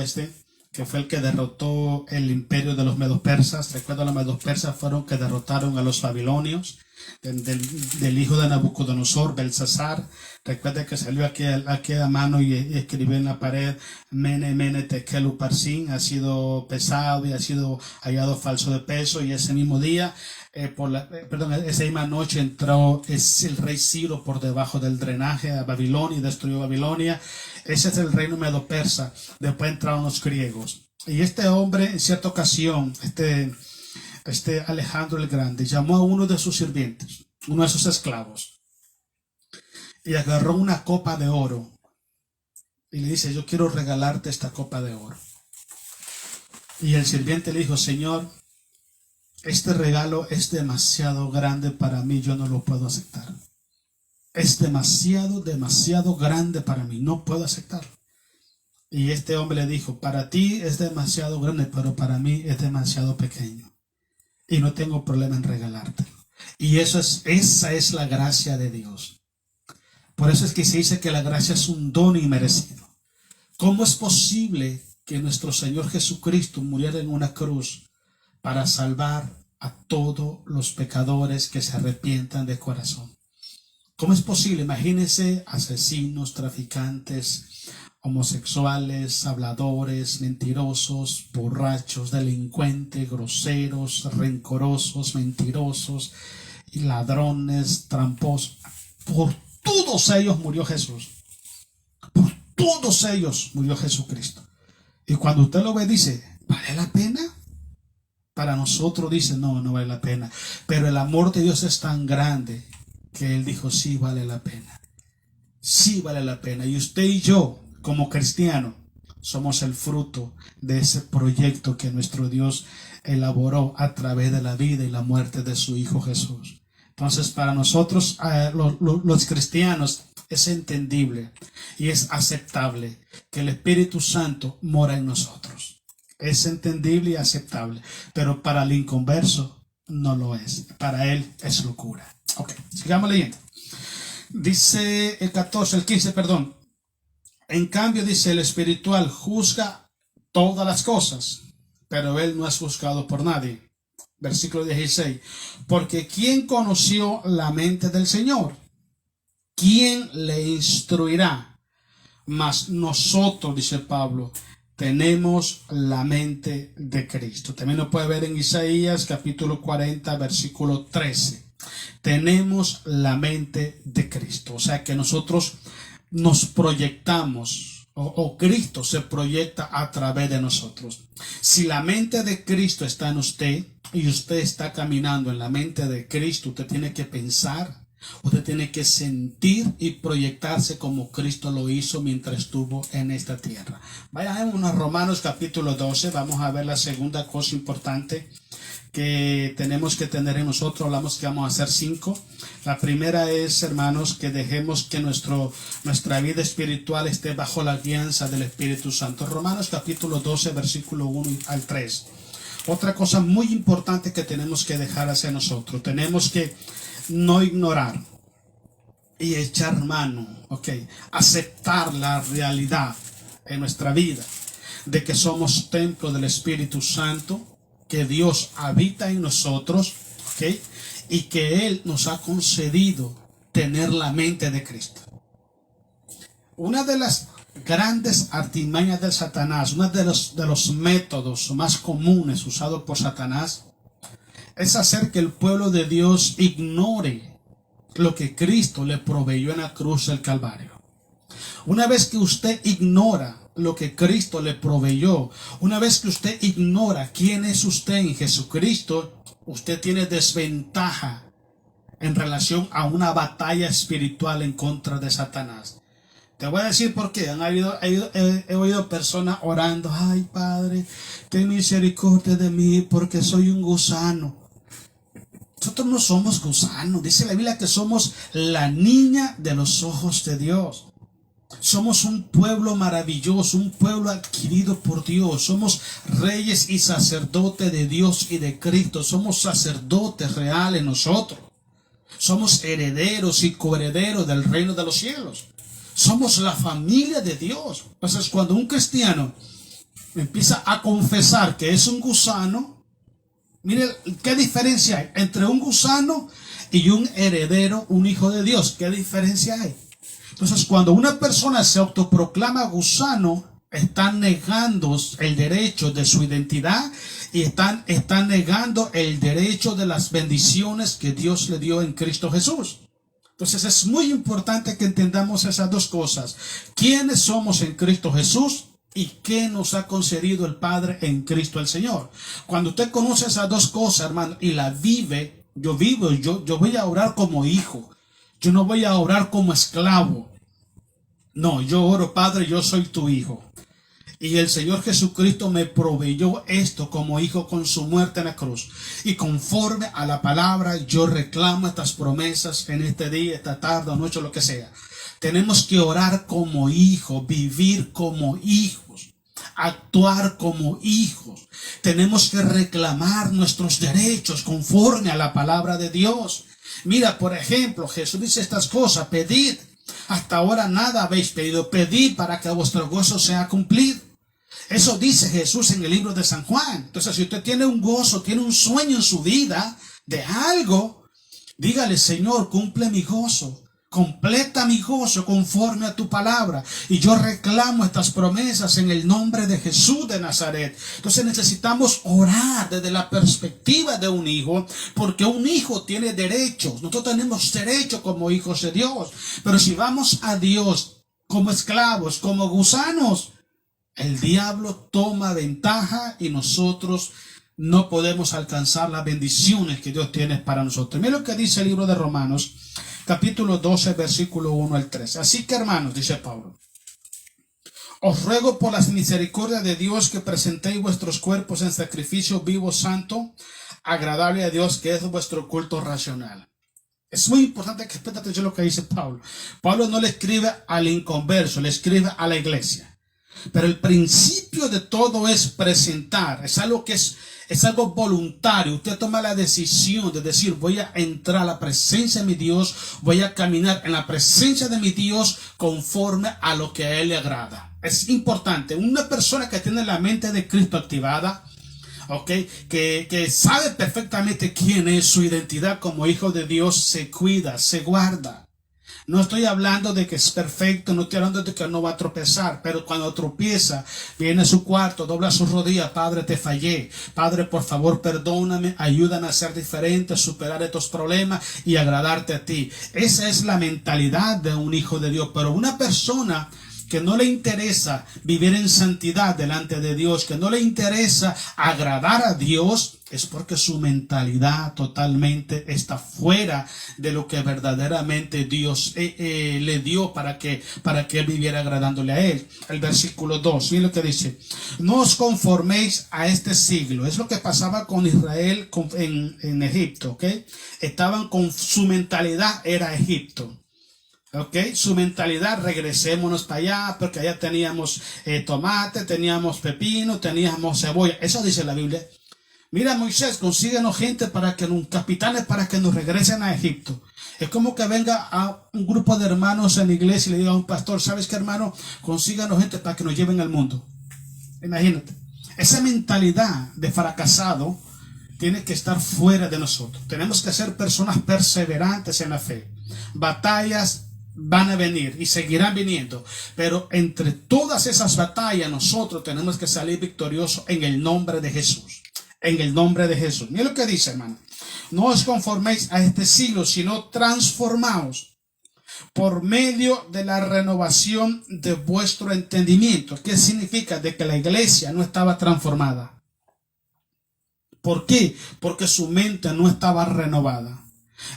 que fue el que derrotó el imperio de los medos persas. Recuerda, los medos persas fueron que derrotaron a los babilonios, del hijo de Nabucodonosor, Belsasar. Recuerda que salió aquí a mano y escribió en la pared: Mene, Mene, Tekel, Uparsin. Ha sido pesado y ha sido hallado falso de peso. Y ese mismo día, esa misma noche entró el rey Ciro por debajo del drenaje a Babilonia y destruyó Babilonia. Ese es el reino medo-persa. Después entraron los griegos. Y este hombre, en cierta ocasión, Alejandro el Grande, llamó a uno de sus sirvientes, uno de sus esclavos, y agarró una copa de oro y le dice: yo quiero regalarte esta copa de oro. Y el sirviente le dijo: Señor, este regalo es demasiado grande para mí, yo no lo puedo aceptar. Es demasiado grande para mí, no puedo aceptarlo. Y este hombre le dijo: para ti es demasiado grande, pero para mí es demasiado pequeño. Y no tengo problema en regalártelo. Y esa es la gracia de Dios. Por eso es que se dice que la gracia es un don inmerecido. ¿Cómo es posible que nuestro Señor Jesucristo muriera en una cruz para salvar a todos los pecadores que se arrepientan de corazón? ¿Cómo es posible? Imagínense asesinos, traficantes, homosexuales, habladores, mentirosos, borrachos, delincuentes, groseros, rencorosos, mentirosos, y ladrones, tramposos. Por todos ellos murió Jesús. Por todos ellos murió Jesucristo. Y cuando usted lo ve, dice: ¿vale la pena? Para nosotros dice: no, no vale la pena. Pero el amor de Dios es tan grande que Él dijo: sí vale la pena. Sí vale la pena. Y usted y yo, como cristianos, somos el fruto de ese proyecto que nuestro Dios elaboró a través de la vida y la muerte de su Hijo Jesús. Entonces, para nosotros, los cristianos, es entendible y es aceptable que el Espíritu Santo mora en nosotros. Es entendible y aceptable. Pero para el inconverso no lo es. Para él es locura. Ok, sigamos leyendo. Dice el 15, perdón. En cambio, dice, el espiritual juzga todas las cosas, pero él no es juzgado por nadie. Versículo 16. Porque ¿quién conoció la mente del Señor? ¿Quién le instruirá? Mas nosotros, dice Pablo, tenemos la mente de Cristo. También lo puede ver en Isaías capítulo 40, versículo 13. Tenemos la mente de Cristo. O sea que nosotros nos proyectamos, o Cristo se proyecta a través de nosotros. Si la mente de Cristo está en usted y usted está caminando en la mente de Cristo, usted tiene que pensar, usted tiene que sentir y proyectarse como Cristo lo hizo mientras estuvo en esta tierra. Vayamos a Romanos capítulo 12, vamos a ver la segunda cosa importante que tenemos que tener en nosotros. Hablamos que vamos a hacer 5. La primera es, hermanos, que dejemos que nuestra vida espiritual esté bajo la guianza del Espíritu Santo. Romanos capítulo 12, versículo 1 al 3. Otra cosa muy importante que tenemos que dejar hacia nosotros. Tenemos que no ignorar y echar mano, aceptar la realidad en nuestra vida de que somos templo del Espíritu Santo, que Dios habita en nosotros, y que Él nos ha concedido tener la mente de Cristo. Una de las grandes artimañas del Satanás, uno de los métodos más comunes usados por Satanás, es hacer que el pueblo de Dios ignore lo que Cristo le proveyó en la cruz del Calvario. Una vez que usted ignora lo que Cristo le proveyó, una vez que usted ignora quién es usted en Jesucristo, usted tiene desventaja en relación a una batalla espiritual en contra de Satanás. Te voy a decir por qué. He oído personas orando: ay, Padre, ten misericordia de mí porque soy un gusano. Nosotros no somos gusanos. Dice la Biblia que somos la niña de los ojos de Dios. Somos un pueblo maravilloso, un pueblo adquirido por Dios. Somos reyes y sacerdotes de Dios y de Cristo. Somos sacerdotes reales nosotros. Somos herederos y coherederos del reino de los cielos. Somos la familia de Dios. Entonces, cuando un cristiano empieza a confesar que es un gusano, mire qué diferencia hay entre un gusano y un heredero, un hijo de Dios. ¿Qué diferencia hay? Entonces, cuando una persona se autoproclama gusano, está negando el derecho de su identidad y están negando el derecho de las bendiciones que Dios le dio en Cristo Jesús. Entonces es muy importante que entendamos esas dos cosas. ¿Quiénes somos en Cristo Jesús? ¿Y qué nos ha concedido el Padre en Cristo el Señor? Cuando usted conoce esas dos cosas, hermano, y la vive, yo voy a orar como hijo. Yo no voy a orar como esclavo. No, yo oro, Padre, yo soy tu hijo. Y el Señor Jesucristo me proveyó esto como hijo con su muerte en la cruz. Y conforme a la palabra, yo reclamo estas promesas en este día, esta tarde o noche, lo que sea. Tenemos que orar como hijos, vivir como hijos, actuar como hijos. Tenemos que reclamar nuestros derechos conforme a la palabra de Dios. Mira, por ejemplo, Jesús dice estas cosas: pedid, hasta ahora nada habéis pedido, pedid para que vuestro gozo sea cumplido. Eso dice Jesús en el libro de San Juan. Entonces, si usted tiene un gozo, tiene un sueño en su vida de algo, dígale: Señor, cumple mi gozo, completa mi gozo conforme a tu palabra. Y yo reclamo estas promesas en el nombre de Jesús de Nazaret. Entonces necesitamos orar desde la perspectiva de un hijo, porque un hijo tiene derechos. Nosotros tenemos derechos como hijos de Dios. Pero si vamos a Dios como esclavos, como gusanos, el diablo toma ventaja y nosotros no podemos alcanzar las bendiciones que Dios tiene para nosotros. Mira lo que dice el libro de Romanos, capítulo 12, versículo 1 al 3. Así que, hermanos, dice Pablo, os ruego por las misericordias de Dios que presentéis vuestros cuerpos en sacrificio vivo, santo, agradable a Dios, que es vuestro culto racional. Es muy importante que preste atención a lo que dice Pablo. Pablo no le escribe al inconverso, le escribe a la iglesia. Pero el principio de todo es presentar. Es algo que es algo voluntario. Usted toma la decisión de decir: voy a entrar a la presencia de mi Dios, voy a caminar en la presencia de mi Dios conforme a lo que a Él le agrada. Es importante. Una persona que tiene la mente de Cristo activada, que sabe perfectamente quién es, su identidad como hijo de Dios, se cuida, se guarda. No estoy hablando de que es perfecto, no estoy hablando de que no va a tropezar, pero cuando tropieza, viene a su cuarto, dobla sus rodillas: Padre, te fallé. Padre, por favor, perdóname, ayúdame a ser diferente, a superar estos problemas y agradarte a ti. Esa es la mentalidad de un hijo de Dios. Pero una persona que no le interesa vivir en santidad delante de Dios, que no le interesa agradar a Dios, es porque su mentalidad totalmente está fuera de lo que verdaderamente Dios le dio para que él viviera agradándole a él. El versículo 2, miren lo que dice: no os conforméis a este siglo. Es lo que pasaba con Israel en Egipto, estaban con su mentalidad, era Egipto. Su mentalidad: regresémonos para allá, porque allá teníamos tomate, teníamos pepino, teníamos cebolla. Eso dice la Biblia. Mira, Moisés, consíguenos gente capitanes para que nos regresen a Egipto. Es como que venga a un grupo de hermanos en la iglesia y le diga a un pastor: ¿sabes qué, hermano? Consíganos gente para que nos lleven al mundo. Imagínate. Esa mentalidad de fracasado tiene que estar fuera de nosotros. Tenemos que ser personas perseverantes en la fe. Batallas van a venir y seguirán viniendo, pero entre todas esas batallas nosotros tenemos que salir victoriosos en el nombre de Jesús. En el nombre de Jesús. Mira lo que dice, hermano: no os conforméis a este siglo, sino transformaos por medio de la renovación de vuestro entendimiento. ¿Qué significa? De que la iglesia no estaba transformada. ¿Por qué? Porque su mente no estaba renovada.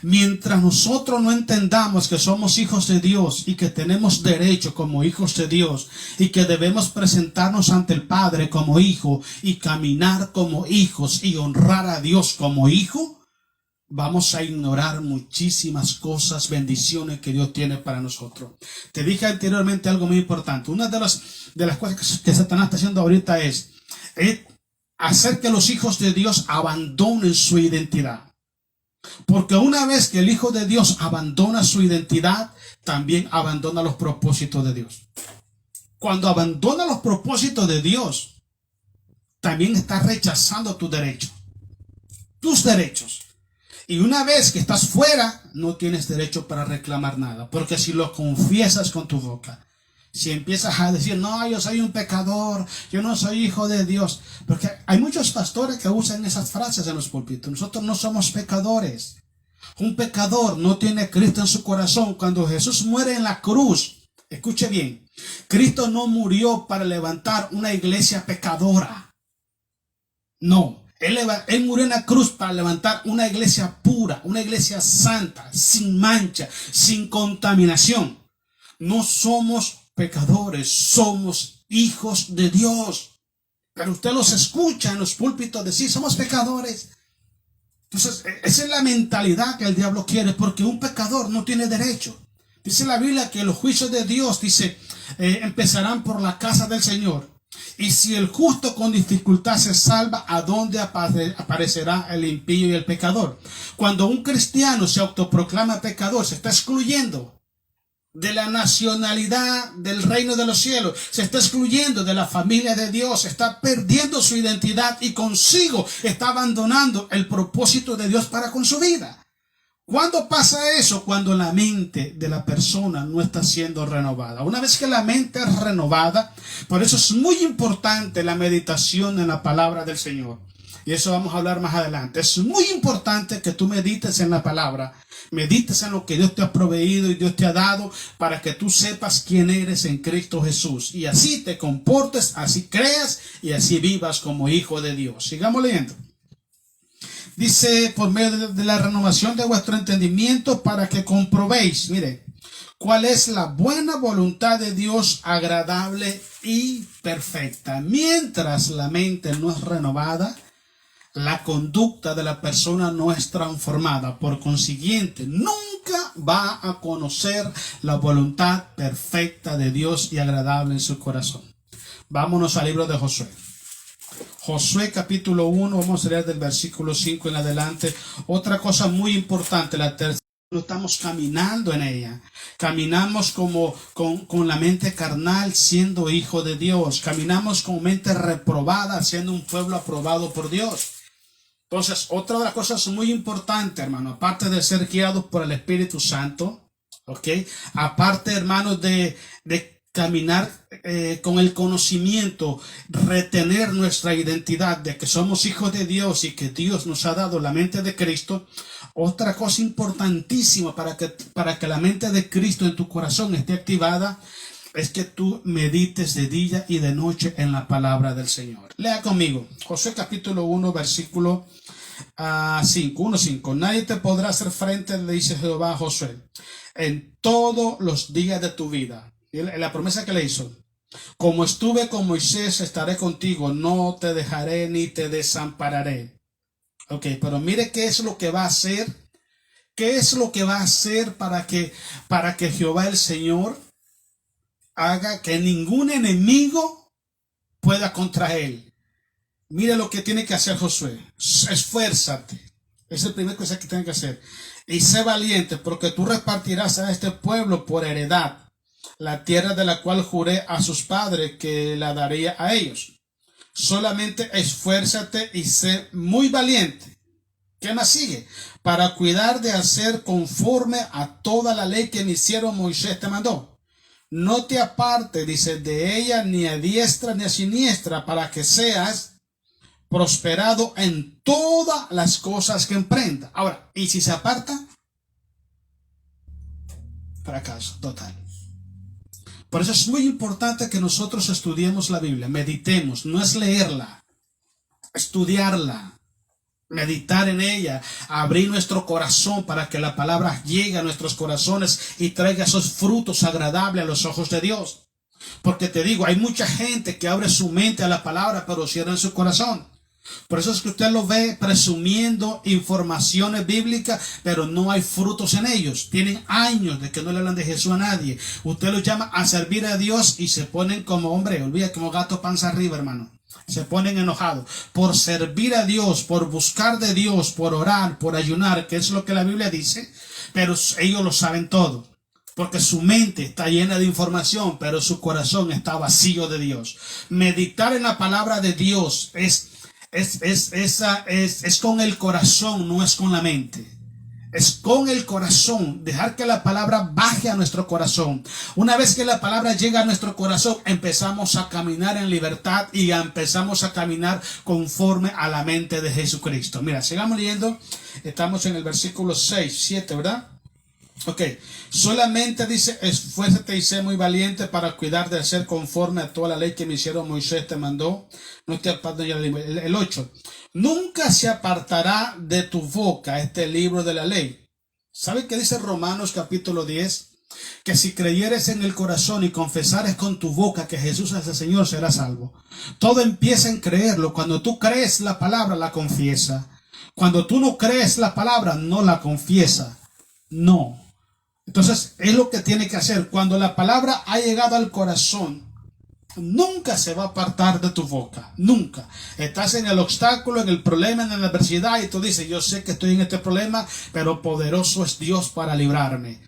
Mientras nosotros no entendamos que somos hijos de Dios y que tenemos derecho como hijos de Dios y que debemos presentarnos ante el Padre como hijo y caminar como hijos y honrar a Dios como hijo, vamos a ignorar muchísimas cosas, bendiciones que Dios tiene para nosotros. Te dije anteriormente algo muy importante. Una de las cosas que Satanás está haciendo ahorita es hacer que los hijos de Dios abandonen su identidad. Porque una vez que el Hijo de Dios abandona su identidad, también abandona los propósitos de Dios. Cuando abandona los propósitos de Dios, también está rechazando tu derecho, tus derechos. Y una vez que estás fuera, no tienes derecho para reclamar nada. Porque si lo confiesas con tu boca, si empiezas a decir, no, yo soy un pecador, yo no soy hijo de Dios. Porque hay muchos pastores que usan esas frases en los púlpitos. Nosotros no somos pecadores. Un pecador no tiene a Cristo en su corazón. Cuando Jesús muere en la cruz, escuche bien, Cristo no murió para levantar una iglesia pecadora. No. Él murió en la cruz para levantar una iglesia pura, una iglesia santa, sin mancha, sin contaminación. No somos pecadores, somos hijos de Dios. Pero usted los escucha en los púlpitos decir, somos pecadores. Entonces, esa es la mentalidad que el diablo quiere, porque un pecador no tiene derecho. Dice la Biblia que los juicios de Dios, dice, empezarán por la casa del Señor. Y si el justo con dificultad se salva, ¿a dónde aparecerá el impío y el pecador? Cuando un cristiano se autoproclama pecador, se está excluyendo de la nacionalidad del reino de los cielos, se está excluyendo de la familia de Dios, está perdiendo su identidad y consigo está abandonando el propósito de Dios para con su vida. ¿Cuándo pasa eso? Cuando la mente de la persona no está siendo renovada. Una vez que la mente es renovada, por eso es muy importante la meditación en la palabra del Señor. Y eso vamos a hablar más adelante. Es muy importante que tú medites en la palabra, medites en lo que Dios te ha proveído y Dios te ha dado para que tú sepas quién eres en Cristo Jesús. Y así te comportes, así creas y así vivas como hijo de Dios. Sigamos leyendo. Dice, por medio de la renovación de vuestro entendimiento, para que comprobéis, mire, cuál es la buena voluntad de Dios, agradable y perfecta. Mientras la mente no es renovada, la conducta de la persona no es transformada. Por consiguiente, nunca va a conocer la voluntad perfecta de Dios y agradable en su corazón. Vámonos al libro de Josué. Josué capítulo 1, vamos a leer del versículo 5 en adelante. Otra cosa muy importante, la tercera, no estamos caminando en ella. Caminamos como con la mente carnal siendo hijo de Dios. Caminamos con mente reprobada siendo un pueblo aprobado por Dios. Entonces, otra de las cosas muy importantes, hermano, aparte de ser guiados por el Espíritu Santo, ¿ok? Aparte, hermanos, de caminar con el conocimiento, retener nuestra identidad de que somos hijos de Dios y que Dios nos ha dado la mente de Cristo. Otra cosa importantísima para que la mente de Cristo en tu corazón esté activada es que tú medites de día y de noche en la palabra del Señor. Lea conmigo Josué capítulo 1 versículo 5, 1:5. Nadie te podrá hacer frente, le dice Jehová a Josué, en todos los días de tu vida. Y la promesa que le hizo: como estuve con Moisés, estaré contigo, no te dejaré ni te desampararé. Ok, pero mire qué es lo que va a hacer. ¿Qué es lo que va a hacer para que Jehová el Señor haga que ningún enemigo pueda contra él? Mire lo que tiene que hacer Josué. Esfuérzate. Es la primera cosa que tiene que hacer. Y sé valiente, porque tú repartirás a este pueblo por heredad la tierra de la cual juré a sus padres que la daría a ellos. Solamente esfuérzate y sé muy valiente. ¿Qué más sigue? Para cuidar de hacer conforme a toda la ley que mi siervo Moisés te mandó. No te apartes, dice, de ella ni a diestra ni a siniestra, para que seas prosperado en todas las cosas que emprenda. Ahora, ¿y si se aparta? Fracaso total. Por eso es muy importante que nosotros estudiemos la Biblia, meditemos, no es leerla, estudiarla, meditar en ella, abrir nuestro corazón para que la palabra llegue a nuestros corazones y traiga esos frutos agradables a los ojos de Dios. Porque te digo, hay mucha gente que abre su mente a la palabra, pero cierra en su corazón. Por eso es que usted lo ve presumiendo informaciones bíblicas, pero no hay frutos en ellos. Tienen años de que no le hablan de Jesús a nadie. Usted los llama a servir a Dios y se ponen como, hombre, olvida, como gato panza arriba, hermano. Se ponen enojados por servir a Dios, por buscar de Dios, por orar, por ayunar, que es lo que la Biblia dice, pero ellos lo saben todo. porque su mente está llena de información, pero su corazón está vacío de Dios. Meditar en la palabra de Dios es con el corazón, no es con la mente. Es con el corazón, dejar que la palabra baje a nuestro corazón. Una vez que la palabra llega a nuestro corazón, empezamos a caminar en libertad y empezamos a caminar conforme a la mente de Jesucristo. Mira, sigamos leyendo. Estamos en el versículo 6, 7, ¿verdad? Ok, solamente dice, esfuérzate y sé muy valiente para cuidar de hacer conforme a toda la ley que mi siervo Moisés te mandó. No te apartes ya el 8. Nunca se apartará de tu boca este libro de la ley. ¿Sabe qué dice Romanos capítulo 10? Que si creyeres en el corazón y confesares con tu boca que Jesús es el Señor, serás salvo. Todo empieza en creerlo. Cuando tú crees la palabra, la confiesa. Cuando tú no crees la palabra, no la confiesa. No. Entonces, es lo que tiene que hacer. Cuando la palabra ha llegado al corazón, nunca se va a apartar de tu boca. Nunca. Estás en el obstáculo, en el problema, en la adversidad, y tú dices, yo sé que estoy en este problema, pero poderoso es Dios para librarme.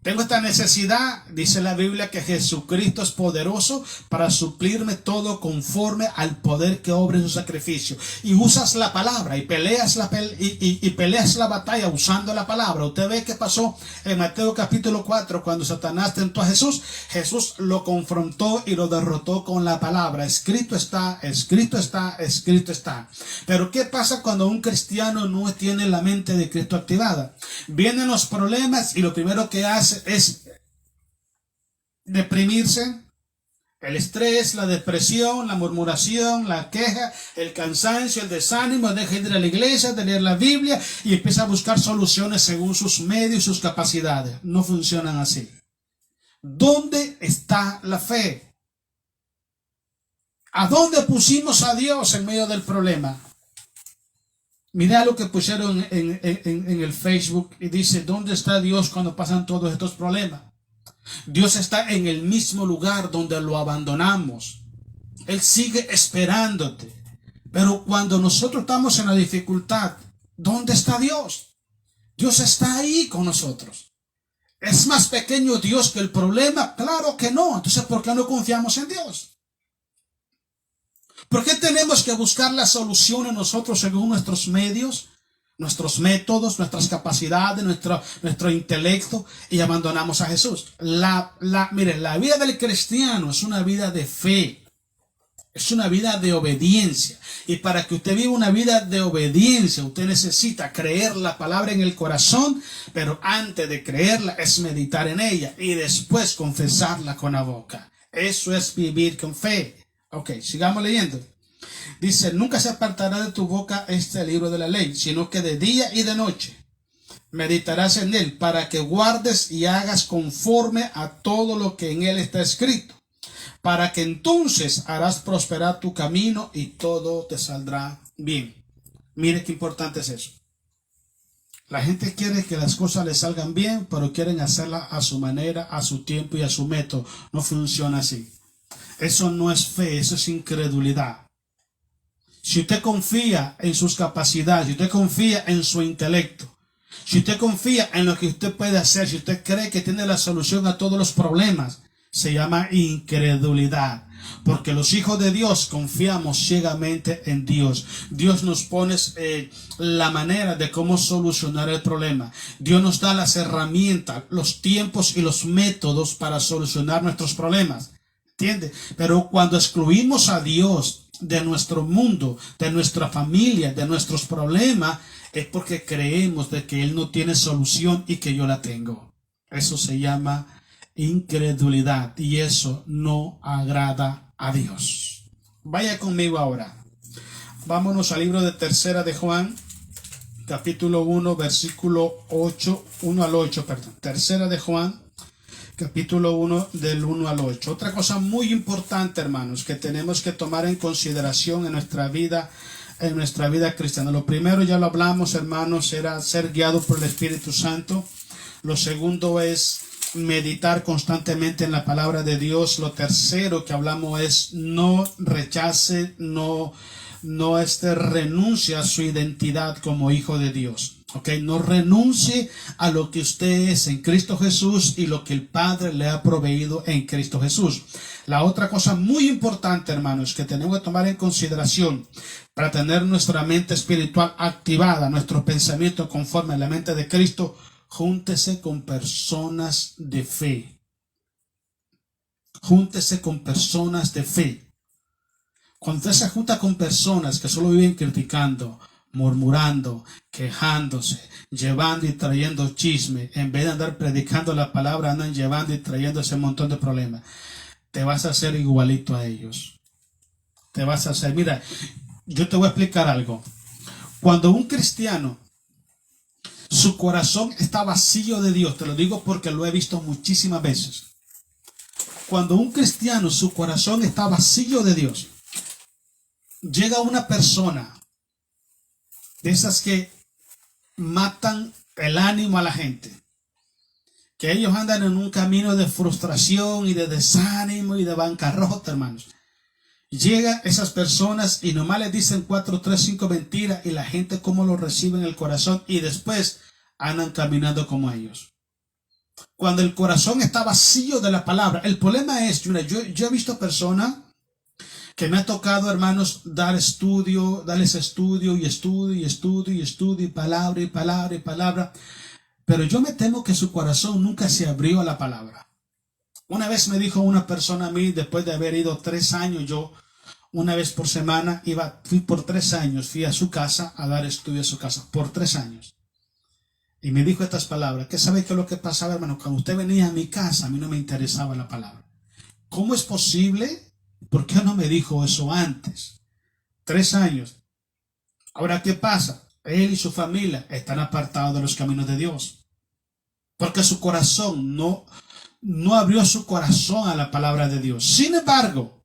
Tengo esta necesidad, dice la Biblia, que Jesucristo es poderoso para suplirme todo conforme al poder que obra en su sacrificio. Y usas la palabra y peleas la batalla usando la palabra. Usted ve qué pasó en Mateo capítulo 4 cuando Satanás tentó a Jesús. Jesús lo confrontó y lo derrotó con la palabra. Escrito está, escrito está, escrito está. Pero ¿qué pasa cuando un cristiano no tiene la mente de Cristo activada? Vienen los problemas y lo primero que hace es deprimirse, el estrés, la depresión, la murmuración, la queja, el cansancio, el desánimo, deja de ir a la iglesia, de leer la Biblia y empieza a buscar soluciones según sus medios y sus capacidades. No funcionan así. ¿Dónde está la fe? ¿A dónde pusimos a Dios en medio del problema? Mira lo que pusieron en el Facebook y dice, ¿dónde está Dios cuando pasan todos estos problemas? Dios está en el mismo lugar donde lo abandonamos. Él sigue esperándote. Pero cuando nosotros estamos en la dificultad, ¿dónde está Dios? Dios está ahí con nosotros. ¿Es más pequeño Dios que el problema? Claro que no. Entonces, ¿por qué no confiamos en Dios? ¿Por qué tenemos que buscar la solución en nosotros según nuestros medios, nuestros métodos, nuestras capacidades, nuestro intelecto y abandonamos a Jesús? Mire, la vida del cristiano es una vida de fe, es una vida de obediencia. Y para que usted viva una vida de obediencia, usted necesita creer la palabra en el corazón, pero antes de creerla es meditar en ella y después confesarla con la boca. Eso es vivir con fe. Ok, sigamos leyendo. Dice, nunca se apartará de tu boca este libro de la ley, sino que de día y de noche meditarás en él, para que guardes y hagas conforme a todo lo que en él está escrito, para que entonces harás prosperar tu camino y todo te saldrá bien. Mire qué importante es eso. La gente quiere que las cosas le salgan bien, pero quieren hacerlas a su manera, a su tiempo y a su método. No funciona así. Eso no es fe, eso es incredulidad. Si usted confía en sus capacidades, si usted confía en su intelecto, si usted confía en lo que usted puede hacer, si usted cree que tiene la solución a todos los problemas, se llama incredulidad. Porque los hijos de Dios confiamos ciegamente en Dios. Dios nos pone la manera de cómo solucionar el problema. Dios nos da las herramientas, los tiempos y los métodos para solucionar nuestros problemas. ¿Entiende? Pero cuando excluimos a Dios de nuestro mundo, de nuestra familia, de nuestros problemas, es porque creemos de que Él no tiene solución y que yo la tengo. Eso se llama incredulidad y eso no agrada a Dios. Vaya conmigo ahora. Vámonos al libro de Tercera de Juan, capítulo 1, versículo 8, 1 al 8, perdón. Tercera de Juan, capítulo 1, del 1 al 8. Otra cosa muy importante, hermanos, que tenemos que tomar en consideración en nuestra vida cristiana. Lo primero, ya lo hablamos, hermanos, era ser guiado por el Espíritu Santo. Lo segundo es meditar constantemente en la palabra de Dios. Lo tercero que hablamos es no rechace, no renuncie a su identidad como hijo de Dios. Ok, no renuncie a lo que usted es en Cristo Jesús y lo que el Padre le ha proveído en Cristo Jesús. La otra cosa muy importante, hermanos, que tenemos que tomar en consideración para tener nuestra mente espiritual activada, nuestro pensamiento conforme a la mente de Cristo, júntese con personas de fe. Júntese con personas de fe. Cuando usted se junta con personas que solo viven criticando, murmurando, quejándose, llevando y trayendo chisme, en vez de andar predicando la palabra, andan llevando y trayendo ese montón de problemas, te vas a hacer igualito a ellos. Te vas a hacer, mira, yo te voy a explicar algo. Cuando un cristiano, su corazón está vacío de Dios, te lo digo porque lo he visto muchísimas veces. Cuando un cristiano, su corazón está vacío de Dios, llega una persona de esas que matan el ánimo a la gente, que ellos andan en un camino de frustración y de desánimo y de bancarrota, hermanos. Llegan esas personas y nomás les dicen 4, 3, 5 mentiras y la gente cómo lo recibe en el corazón y después andan caminando como ellos. Cuando el corazón está vacío de la palabra, el problema es, yo he visto personas que me ha tocado, hermanos, darles estudio y palabra y palabra y palabra, pero yo me temo que su corazón nunca se abrió a la palabra. Una vez me dijo una persona a mí, después de haber ido 3 años, yo una vez por semana fui por 3 años, fui a su casa a dar estudio a su casa, por 3 años. Y me dijo estas palabras, ¿qué sabe qué es lo que pasaba, hermano? Cuando usted venía a mi casa, a mí no me interesaba la palabra. ¿Cómo es posible? ¿Por qué no me dijo eso antes? 3 años. Ahora, ¿qué pasa? Él y su familia están apartados de los caminos de Dios. Porque su corazón no abrió su corazón a la palabra de Dios. Sin embargo,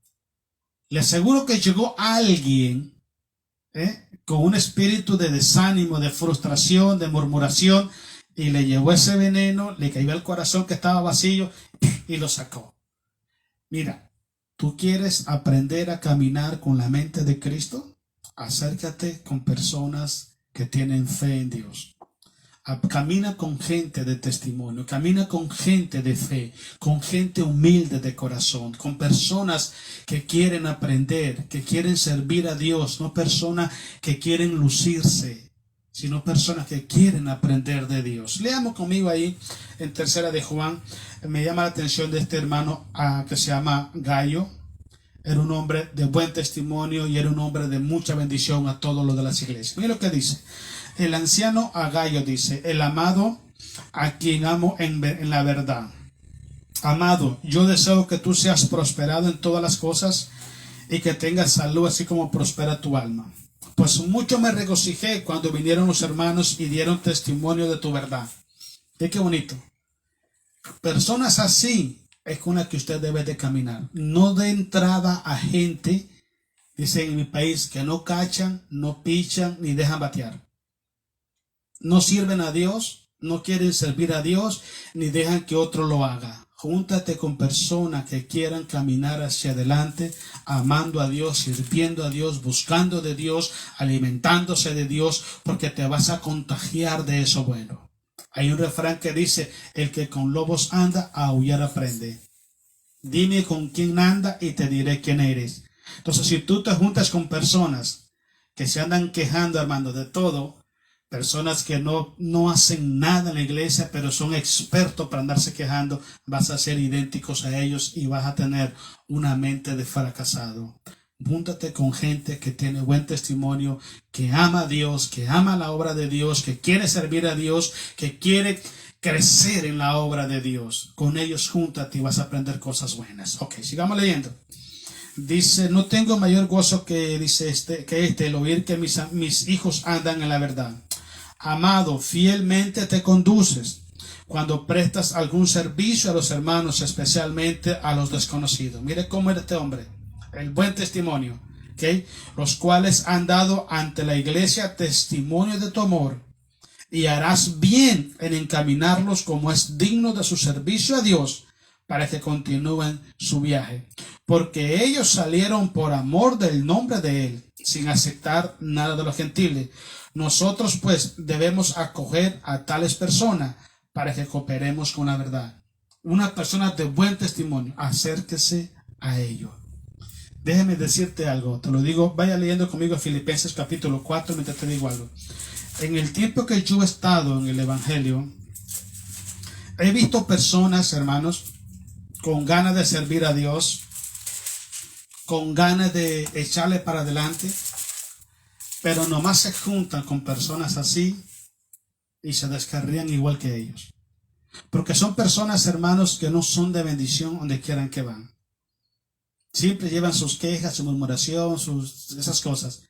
le aseguro que llegó alguien con un espíritu de desánimo, de frustración, de murmuración, y le llevó ese veneno, le cayó al corazón que estaba vacío y lo sacó. Mira, ¿tú quieres aprender a caminar con la mente de Cristo? Acércate con personas que tienen fe en Dios. Camina con gente de testimonio, camina con gente de fe, con gente humilde de corazón, con personas que quieren aprender, que quieren servir a Dios, no personas que quieren lucirse, sino personas que quieren aprender de Dios. Leamos conmigo ahí en 3 de Juan. Me llama la atención de este hermano que se llama Gayo. Era un hombre de buen testimonio y era un hombre de mucha bendición a todos los de las iglesias. Mira lo que dice. El anciano Gayo dice, el amado a quien amo en la verdad. Amado, yo deseo que tú seas prosperado en todas las cosas y que tengas salud así como prospera tu alma. Pues mucho me regocijé cuando vinieron los hermanos y dieron testimonio de tu verdad. ¿Y qué bonito? Personas así es con las que usted debe de caminar. No de entrada a gente, dicen en mi país, que no cachan, no pichan ni dejan batear. No sirven a Dios, no quieren servir a Dios, ni dejan que otro lo haga. Júntate con personas que quieran caminar hacia adelante, amando a Dios, sirviendo a Dios, buscando de Dios, alimentándose de Dios, porque te vas a contagiar de eso bueno. Hay un refrán que dice, el que con lobos anda, a aullar aprende. Dime con quién anda y te diré quién eres. Entonces, si tú te juntas con personas que se andan quejando, hermano, de todo, personas que no hacen nada en la iglesia, pero son expertos para andarse quejando, vas a ser idénticos a ellos y vas a tener una mente de fracasado. Júntate con gente que tiene buen testimonio, que ama a Dios, que ama la obra de Dios, que quiere servir a Dios, que quiere crecer en la obra de Dios. Con ellos júntate y vas a aprender cosas buenas. Ok, sigamos leyendo. Dice, no tengo mayor gozo que el oír que mis hijos andan en la verdad. Amado, fielmente te conduces cuando prestas algún servicio a los hermanos, especialmente a los desconocidos. Mire cómo era este hombre, el buen testimonio, ¿okay? Los cuales han dado ante la iglesia testimonio de tu amor, y harás bien en encaminarlos como es digno de su servicio a Dios, para que continúen su viaje, porque ellos salieron por amor del nombre de Él, sin aceptar nada de los gentiles. Nosotros pues debemos acoger a tales personas para que cooperemos con la verdad. Una persona de buen testimonio, acérquese a ellos. Déjeme decirte algo, te lo digo, vaya leyendo conmigo Filipenses capítulo 4 mientras te digo algo. En el tiempo que yo he estado en el Evangelio, he visto personas, hermanos, con ganas de servir a Dios, con ganas de echarle para adelante, pero nomás se juntan con personas así y se descarrían igual que ellos. Porque son personas, hermanos, que no son de bendición donde quieran que van. Siempre llevan sus quejas, su murmuración, esas cosas.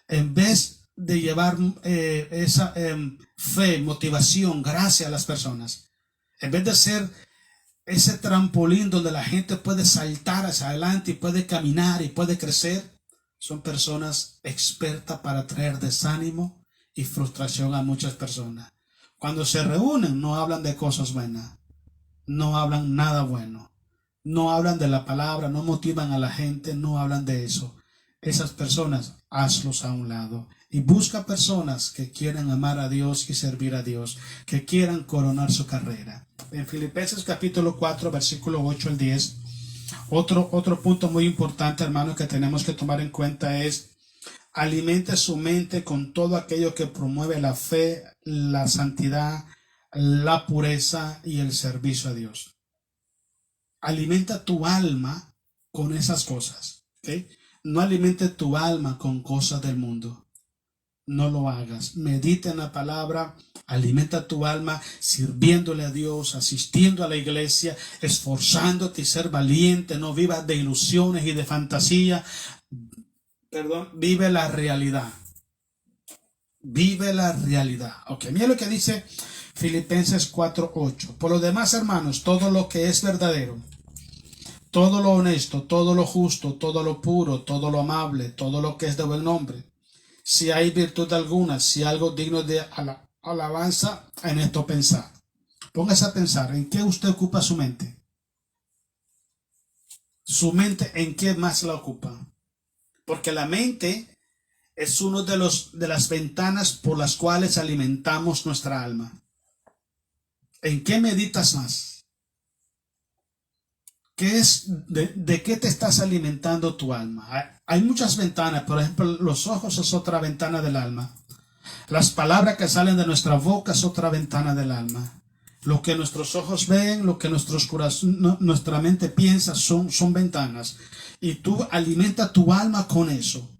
En vez de llevar esa fe, motivación, gracia a las personas, en vez de ser ese trampolín donde la gente puede saltar hacia adelante y puede caminar y puede crecer, son personas expertas para traer desánimo y frustración a muchas personas. Cuando se reúnen no hablan de cosas buenas, no hablan nada bueno. No hablan de la palabra, no motivan a la gente, no hablan de eso. Esas personas, hazlos a un lado. Y busca personas que quieran amar a Dios y servir a Dios, que quieran coronar su carrera. En Filipenses capítulo 4, versículo 8 al 10, otro punto muy importante, hermano, que tenemos que tomar en cuenta es: alimente su mente con todo aquello que promueve la fe, la santidad, la pureza y el servicio a Dios. Alimenta tu alma con esas cosas, ¿okay? No alimente tu alma con cosas del mundo. No lo hagas. Medita en la palabra, alimenta tu alma sirviéndole a Dios, asistiendo a la iglesia, esforzándote y ser valiente. No vivas de ilusiones y de fantasía. Vive la realidad. Vive la realidad. Ok, mira lo que dice Filipenses 4:8. Por lo demás, hermanos, todo lo que es verdadero, todo lo honesto, todo lo justo, todo lo puro, todo lo amable, todo lo que es de buen nombre, si hay virtud alguna, si algo digno de alabanza, en esto pensar. Póngase a pensar, ¿en qué usted ocupa su mente? Su mente, ¿en qué más la ocupa? Porque la mente es uno de las ventanas por las cuales alimentamos nuestra alma. ¿En qué meditas más? ¿De qué te estás alimentando tu alma? Hay muchas ventanas. Por ejemplo, los ojos es otra ventana del alma. Las palabras que salen de nuestra boca es otra ventana del alma. Lo que nuestros ojos ven, lo que nuestra mente piensa son ventanas. Y tú alimentas tu alma con eso.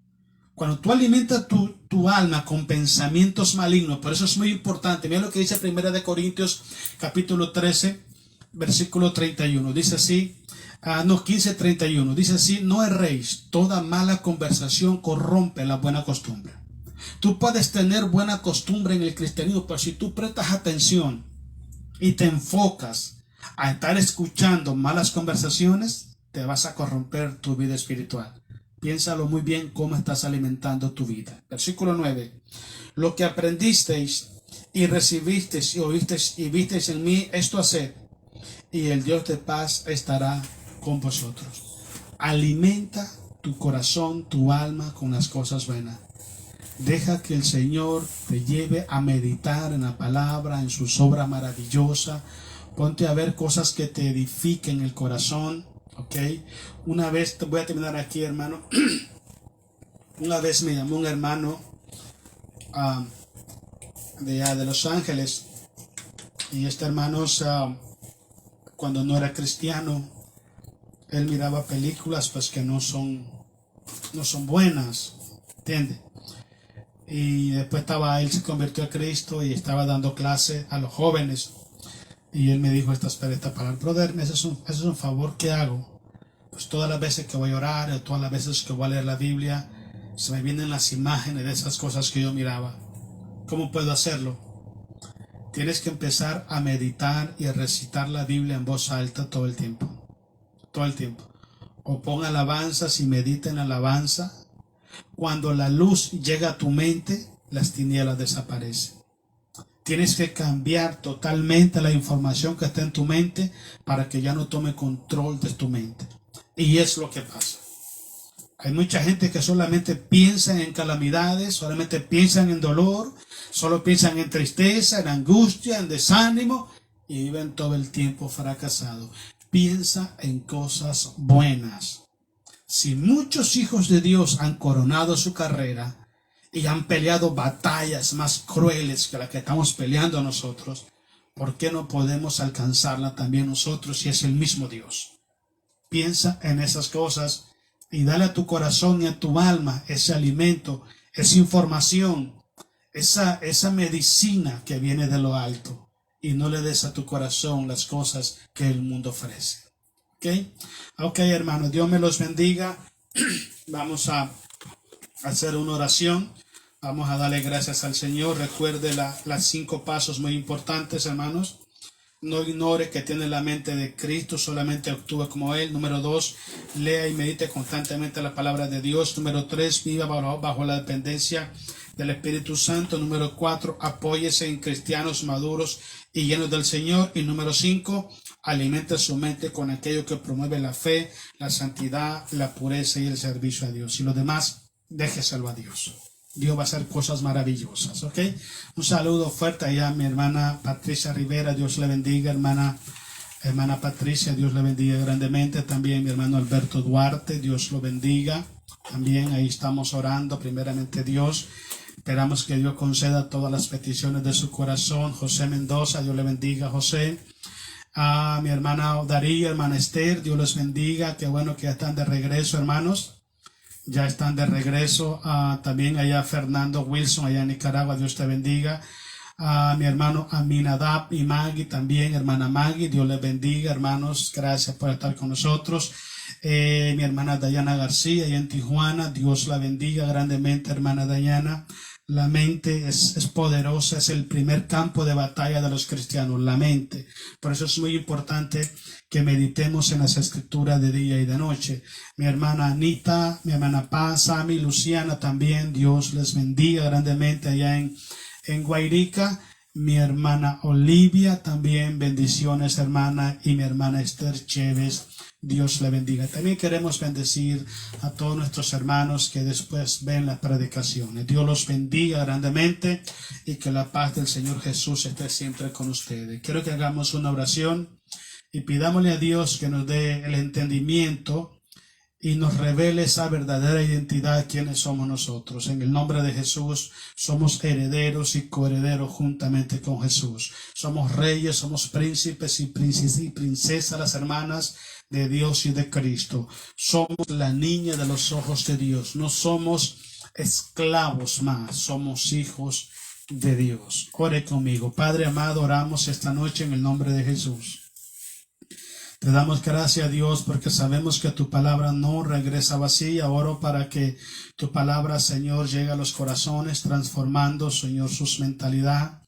Cuando tú alimentas tu alma con pensamientos malignos, por eso es muy importante. Mira lo que dice 1 Corintios capítulo 13, versículo 31. Dice así, 15:31. Dice así: no erréis, toda mala conversación corrompe la buena costumbre. Tú puedes tener buena costumbre en el cristianismo, pero si tú prestas atención y te enfocas a estar escuchando malas conversaciones, te vas a corromper tu vida espiritual. Piénsalo muy bien cómo estás alimentando tu vida. Versículo 9. Lo que aprendisteis y recibisteis y oísteis y visteis en mí, esto haced, y el Dios de paz estará con vosotros. Alimenta tu corazón, tu alma con las cosas buenas. Deja que el Señor te lleve a meditar en la palabra, en sus obras maravillosas. Ponte a ver cosas que te edifiquen el corazón. Ok, una vez, voy a terminar aquí, hermano. Una vez me llamó un hermano de Los Ángeles, y este hermano, cuando no era cristiano, él miraba películas pues que no son buenas, ¿entiendes? Y después él se convirtió a Cristo y estaba dando clase a los jóvenes. Y él me dijo esta palabra: brother, ese es un favor que hago. Pues todas las veces que voy a orar, o todas las veces que voy a leer la Biblia, se me vienen las imágenes de esas cosas que yo miraba. ¿Cómo puedo hacerlo? Tienes que empezar a meditar y a recitar la Biblia en voz alta todo el tiempo. Todo el tiempo. O pon alabanzas y medita en alabanza. Cuando la luz llega a tu mente, las tinieblas desaparecen. Tienes que cambiar totalmente la información que está en tu mente para que ya no tome control de tu mente. Y es lo que pasa. Hay mucha gente que solamente piensa en calamidades, solamente piensan en dolor, solo piensan en tristeza, en angustia, en desánimo y viven todo el tiempo fracasados. Piensa en cosas buenas. Si muchos hijos de Dios han coronado su carrera y han peleado batallas más crueles que las que estamos peleando nosotros, ¿por qué no podemos alcanzarla también nosotros si es el mismo Dios? Piensa en esas cosas y dale a tu corazón y a tu alma ese alimento, esa información, esa medicina que viene de lo alto, y no le des a tu corazón las cosas que el mundo ofrece. Ok, hermanos, Dios me los bendiga. Vamos a hacer una oración. Vamos a darle gracias al Señor. Recuerde las 5 pasos muy importantes, hermanos. No ignore que tiene la mente de Cristo, solamente actúe como Él. Número 2, lea y medite constantemente la palabra de Dios. Número 3, viva bajo la dependencia del Espíritu Santo. Número 4, apóyese en cristianos maduros y llenos del Señor. Y número 5, alimente su mente con aquello que promueve la fe, la santidad, la pureza y el servicio a Dios. Y lo demás, déjeselo a Dios. Dios va a hacer cosas maravillosas, ¿ok? Un saludo fuerte allá a mi hermana Patricia Rivera, Dios le bendiga, hermana Patricia, Dios le bendiga grandemente. También mi hermano Alberto Duarte, Dios lo bendiga. También ahí estamos orando, primeramente Dios. Esperamos que Dios conceda todas las peticiones de su corazón. José Mendoza, Dios le bendiga, José. A mi hermana Daría, hermana Esther, Dios les bendiga. Qué bueno que ya están de regreso, hermanos. Ya están de regreso. También allá Fernando Wilson, allá en Nicaragua, Dios te bendiga. A mi hermano Aminadab y Maggie también, hermana Maggie, Dios les bendiga, hermanos, gracias por estar con nosotros. Mi hermana Dayana García, allá en Tijuana, Dios la bendiga grandemente, hermana Dayana. La mente es poderosa, es el primer campo de batalla de los cristianos, la mente. Por eso es muy importante que meditemos en las escrituras de día y de noche. Mi hermana Anita, mi hermana Paz, Sami, Luciana también, Dios les bendiga grandemente allá en Guairica. Mi hermana Olivia también, bendiciones, hermana, y mi hermana Esther Chévez, Dios le bendiga. También queremos bendecir a todos nuestros hermanos que después ven las predicaciones. Dios los bendiga grandemente y que la paz del Señor Jesús esté siempre con ustedes. Quiero que hagamos una oración y pidámosle a Dios que nos dé el entendimiento y nos revele esa verdadera identidad, quiénes somos nosotros. En el nombre de Jesús somos herederos y coherederos juntamente con Jesús. Somos reyes, somos príncipes y princesas, las hermanas de Dios y de Cristo. Somos la niña de los ojos de Dios. No somos esclavos más, somos hijos de Dios. Ore conmigo. Padre amado, oramos esta noche en el nombre de Jesús. Te damos gracias, Dios, porque sabemos que tu palabra no regresa vacía. Oro para que tu palabra, Señor, llegue a los corazones, transformando, Señor, sus mentalidad,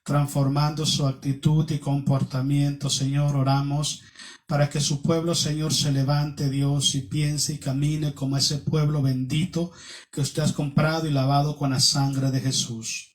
transformando su actitud y comportamiento. Señor, oramos para que su pueblo, Señor, se levante, Dios, y piense y camine como ese pueblo bendito que usted ha comprado y lavado con la sangre de Jesús.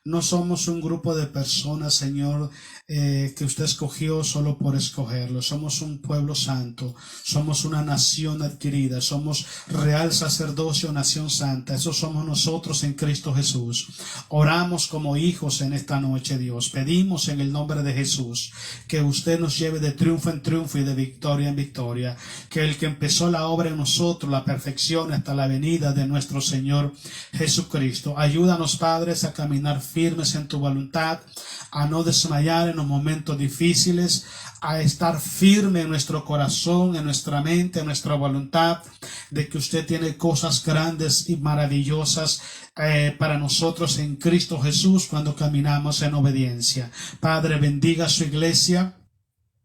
No somos un grupo de personas, Señor, que usted escogió solo por escogerlo. Somos un pueblo santo, somos una nación adquirida, somos real sacerdocio, nación santa. Eso somos nosotros en Cristo Jesús. Oramos como hijos en esta noche, Dios. Pedimos en el nombre de Jesús que usted nos lleve de triunfo en triunfo y de victoria en victoria. Que el que empezó la obra en nosotros la perfeccione hasta la venida de nuestro Señor Jesucristo. Ayúdanos, padres, a caminar firmes en tu voluntad, a no desmayar en los momentos difíciles, a estar firme en nuestro corazón, en nuestra mente, en nuestra voluntad, de que usted tiene cosas grandes y maravillosas para nosotros en Cristo Jesús cuando caminamos en obediencia. Padre, bendiga a su iglesia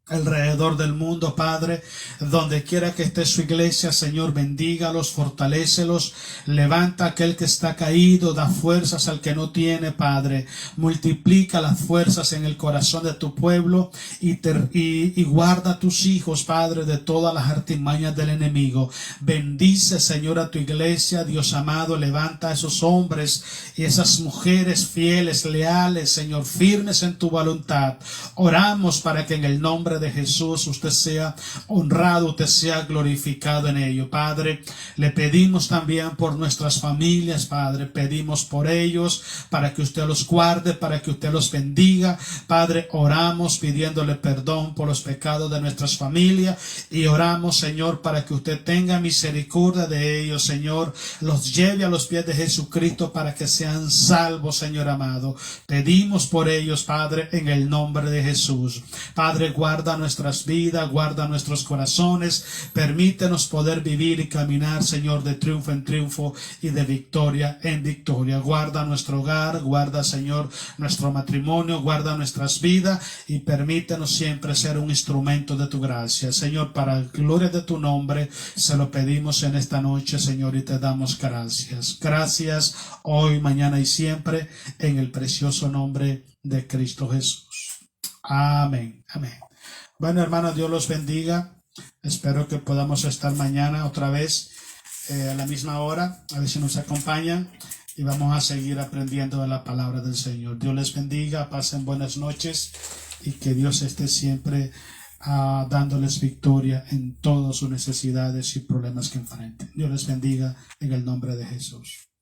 alrededor del mundo, Padre, donde quiera que esté su iglesia, Señor, bendígalos, fortalécelos, levanta a aquel que está caído, da fuerzas al que no tiene, Padre, multiplica las fuerzas en el corazón de tu pueblo y guarda a tus hijos, Padre, de todas las artimañas del enemigo. Bendice, Señor, a tu iglesia, Dios amado, levanta a esos hombres y esas mujeres fieles, leales, Señor, firmes en tu voluntad. Oramos para que en el nombre nombre de Jesús usted sea honrado, usted sea glorificado en ello. Padre, le pedimos también por nuestras familias, Padre, pedimos por ellos para que usted los guarde, para que usted los bendiga. Padre, oramos pidiéndole perdón por los pecados de nuestras familias y oramos, Señor, para que usted tenga misericordia de ellos, Señor, los lleve a los pies de Jesucristo para que sean salvos, Señor amado. Pedimos por ellos, Padre, en el nombre de Jesús. Padre, guarda nuestras vidas, guarda nuestros corazones, permítenos poder vivir y caminar, Señor, de triunfo en triunfo y de victoria en victoria. Guarda nuestro hogar, guarda, Señor, nuestro matrimonio, guarda nuestras vidas y permítenos siempre ser un instrumento de tu gracia. Señor, para la gloria de tu nombre, se lo pedimos en esta noche, Señor, y te damos gracias. Gracias hoy, mañana y siempre, en el precioso nombre de Cristo Jesús. Amén. Amén. Bueno, hermanos, Dios los bendiga. Espero que podamos estar mañana otra vez a la misma hora. A ver si nos acompañan y vamos a seguir aprendiendo de la palabra del Señor. Dios les bendiga, pasen buenas noches y que Dios esté siempre dándoles victoria en todas sus necesidades y problemas que enfrenten. Dios les bendiga en el nombre de Jesús.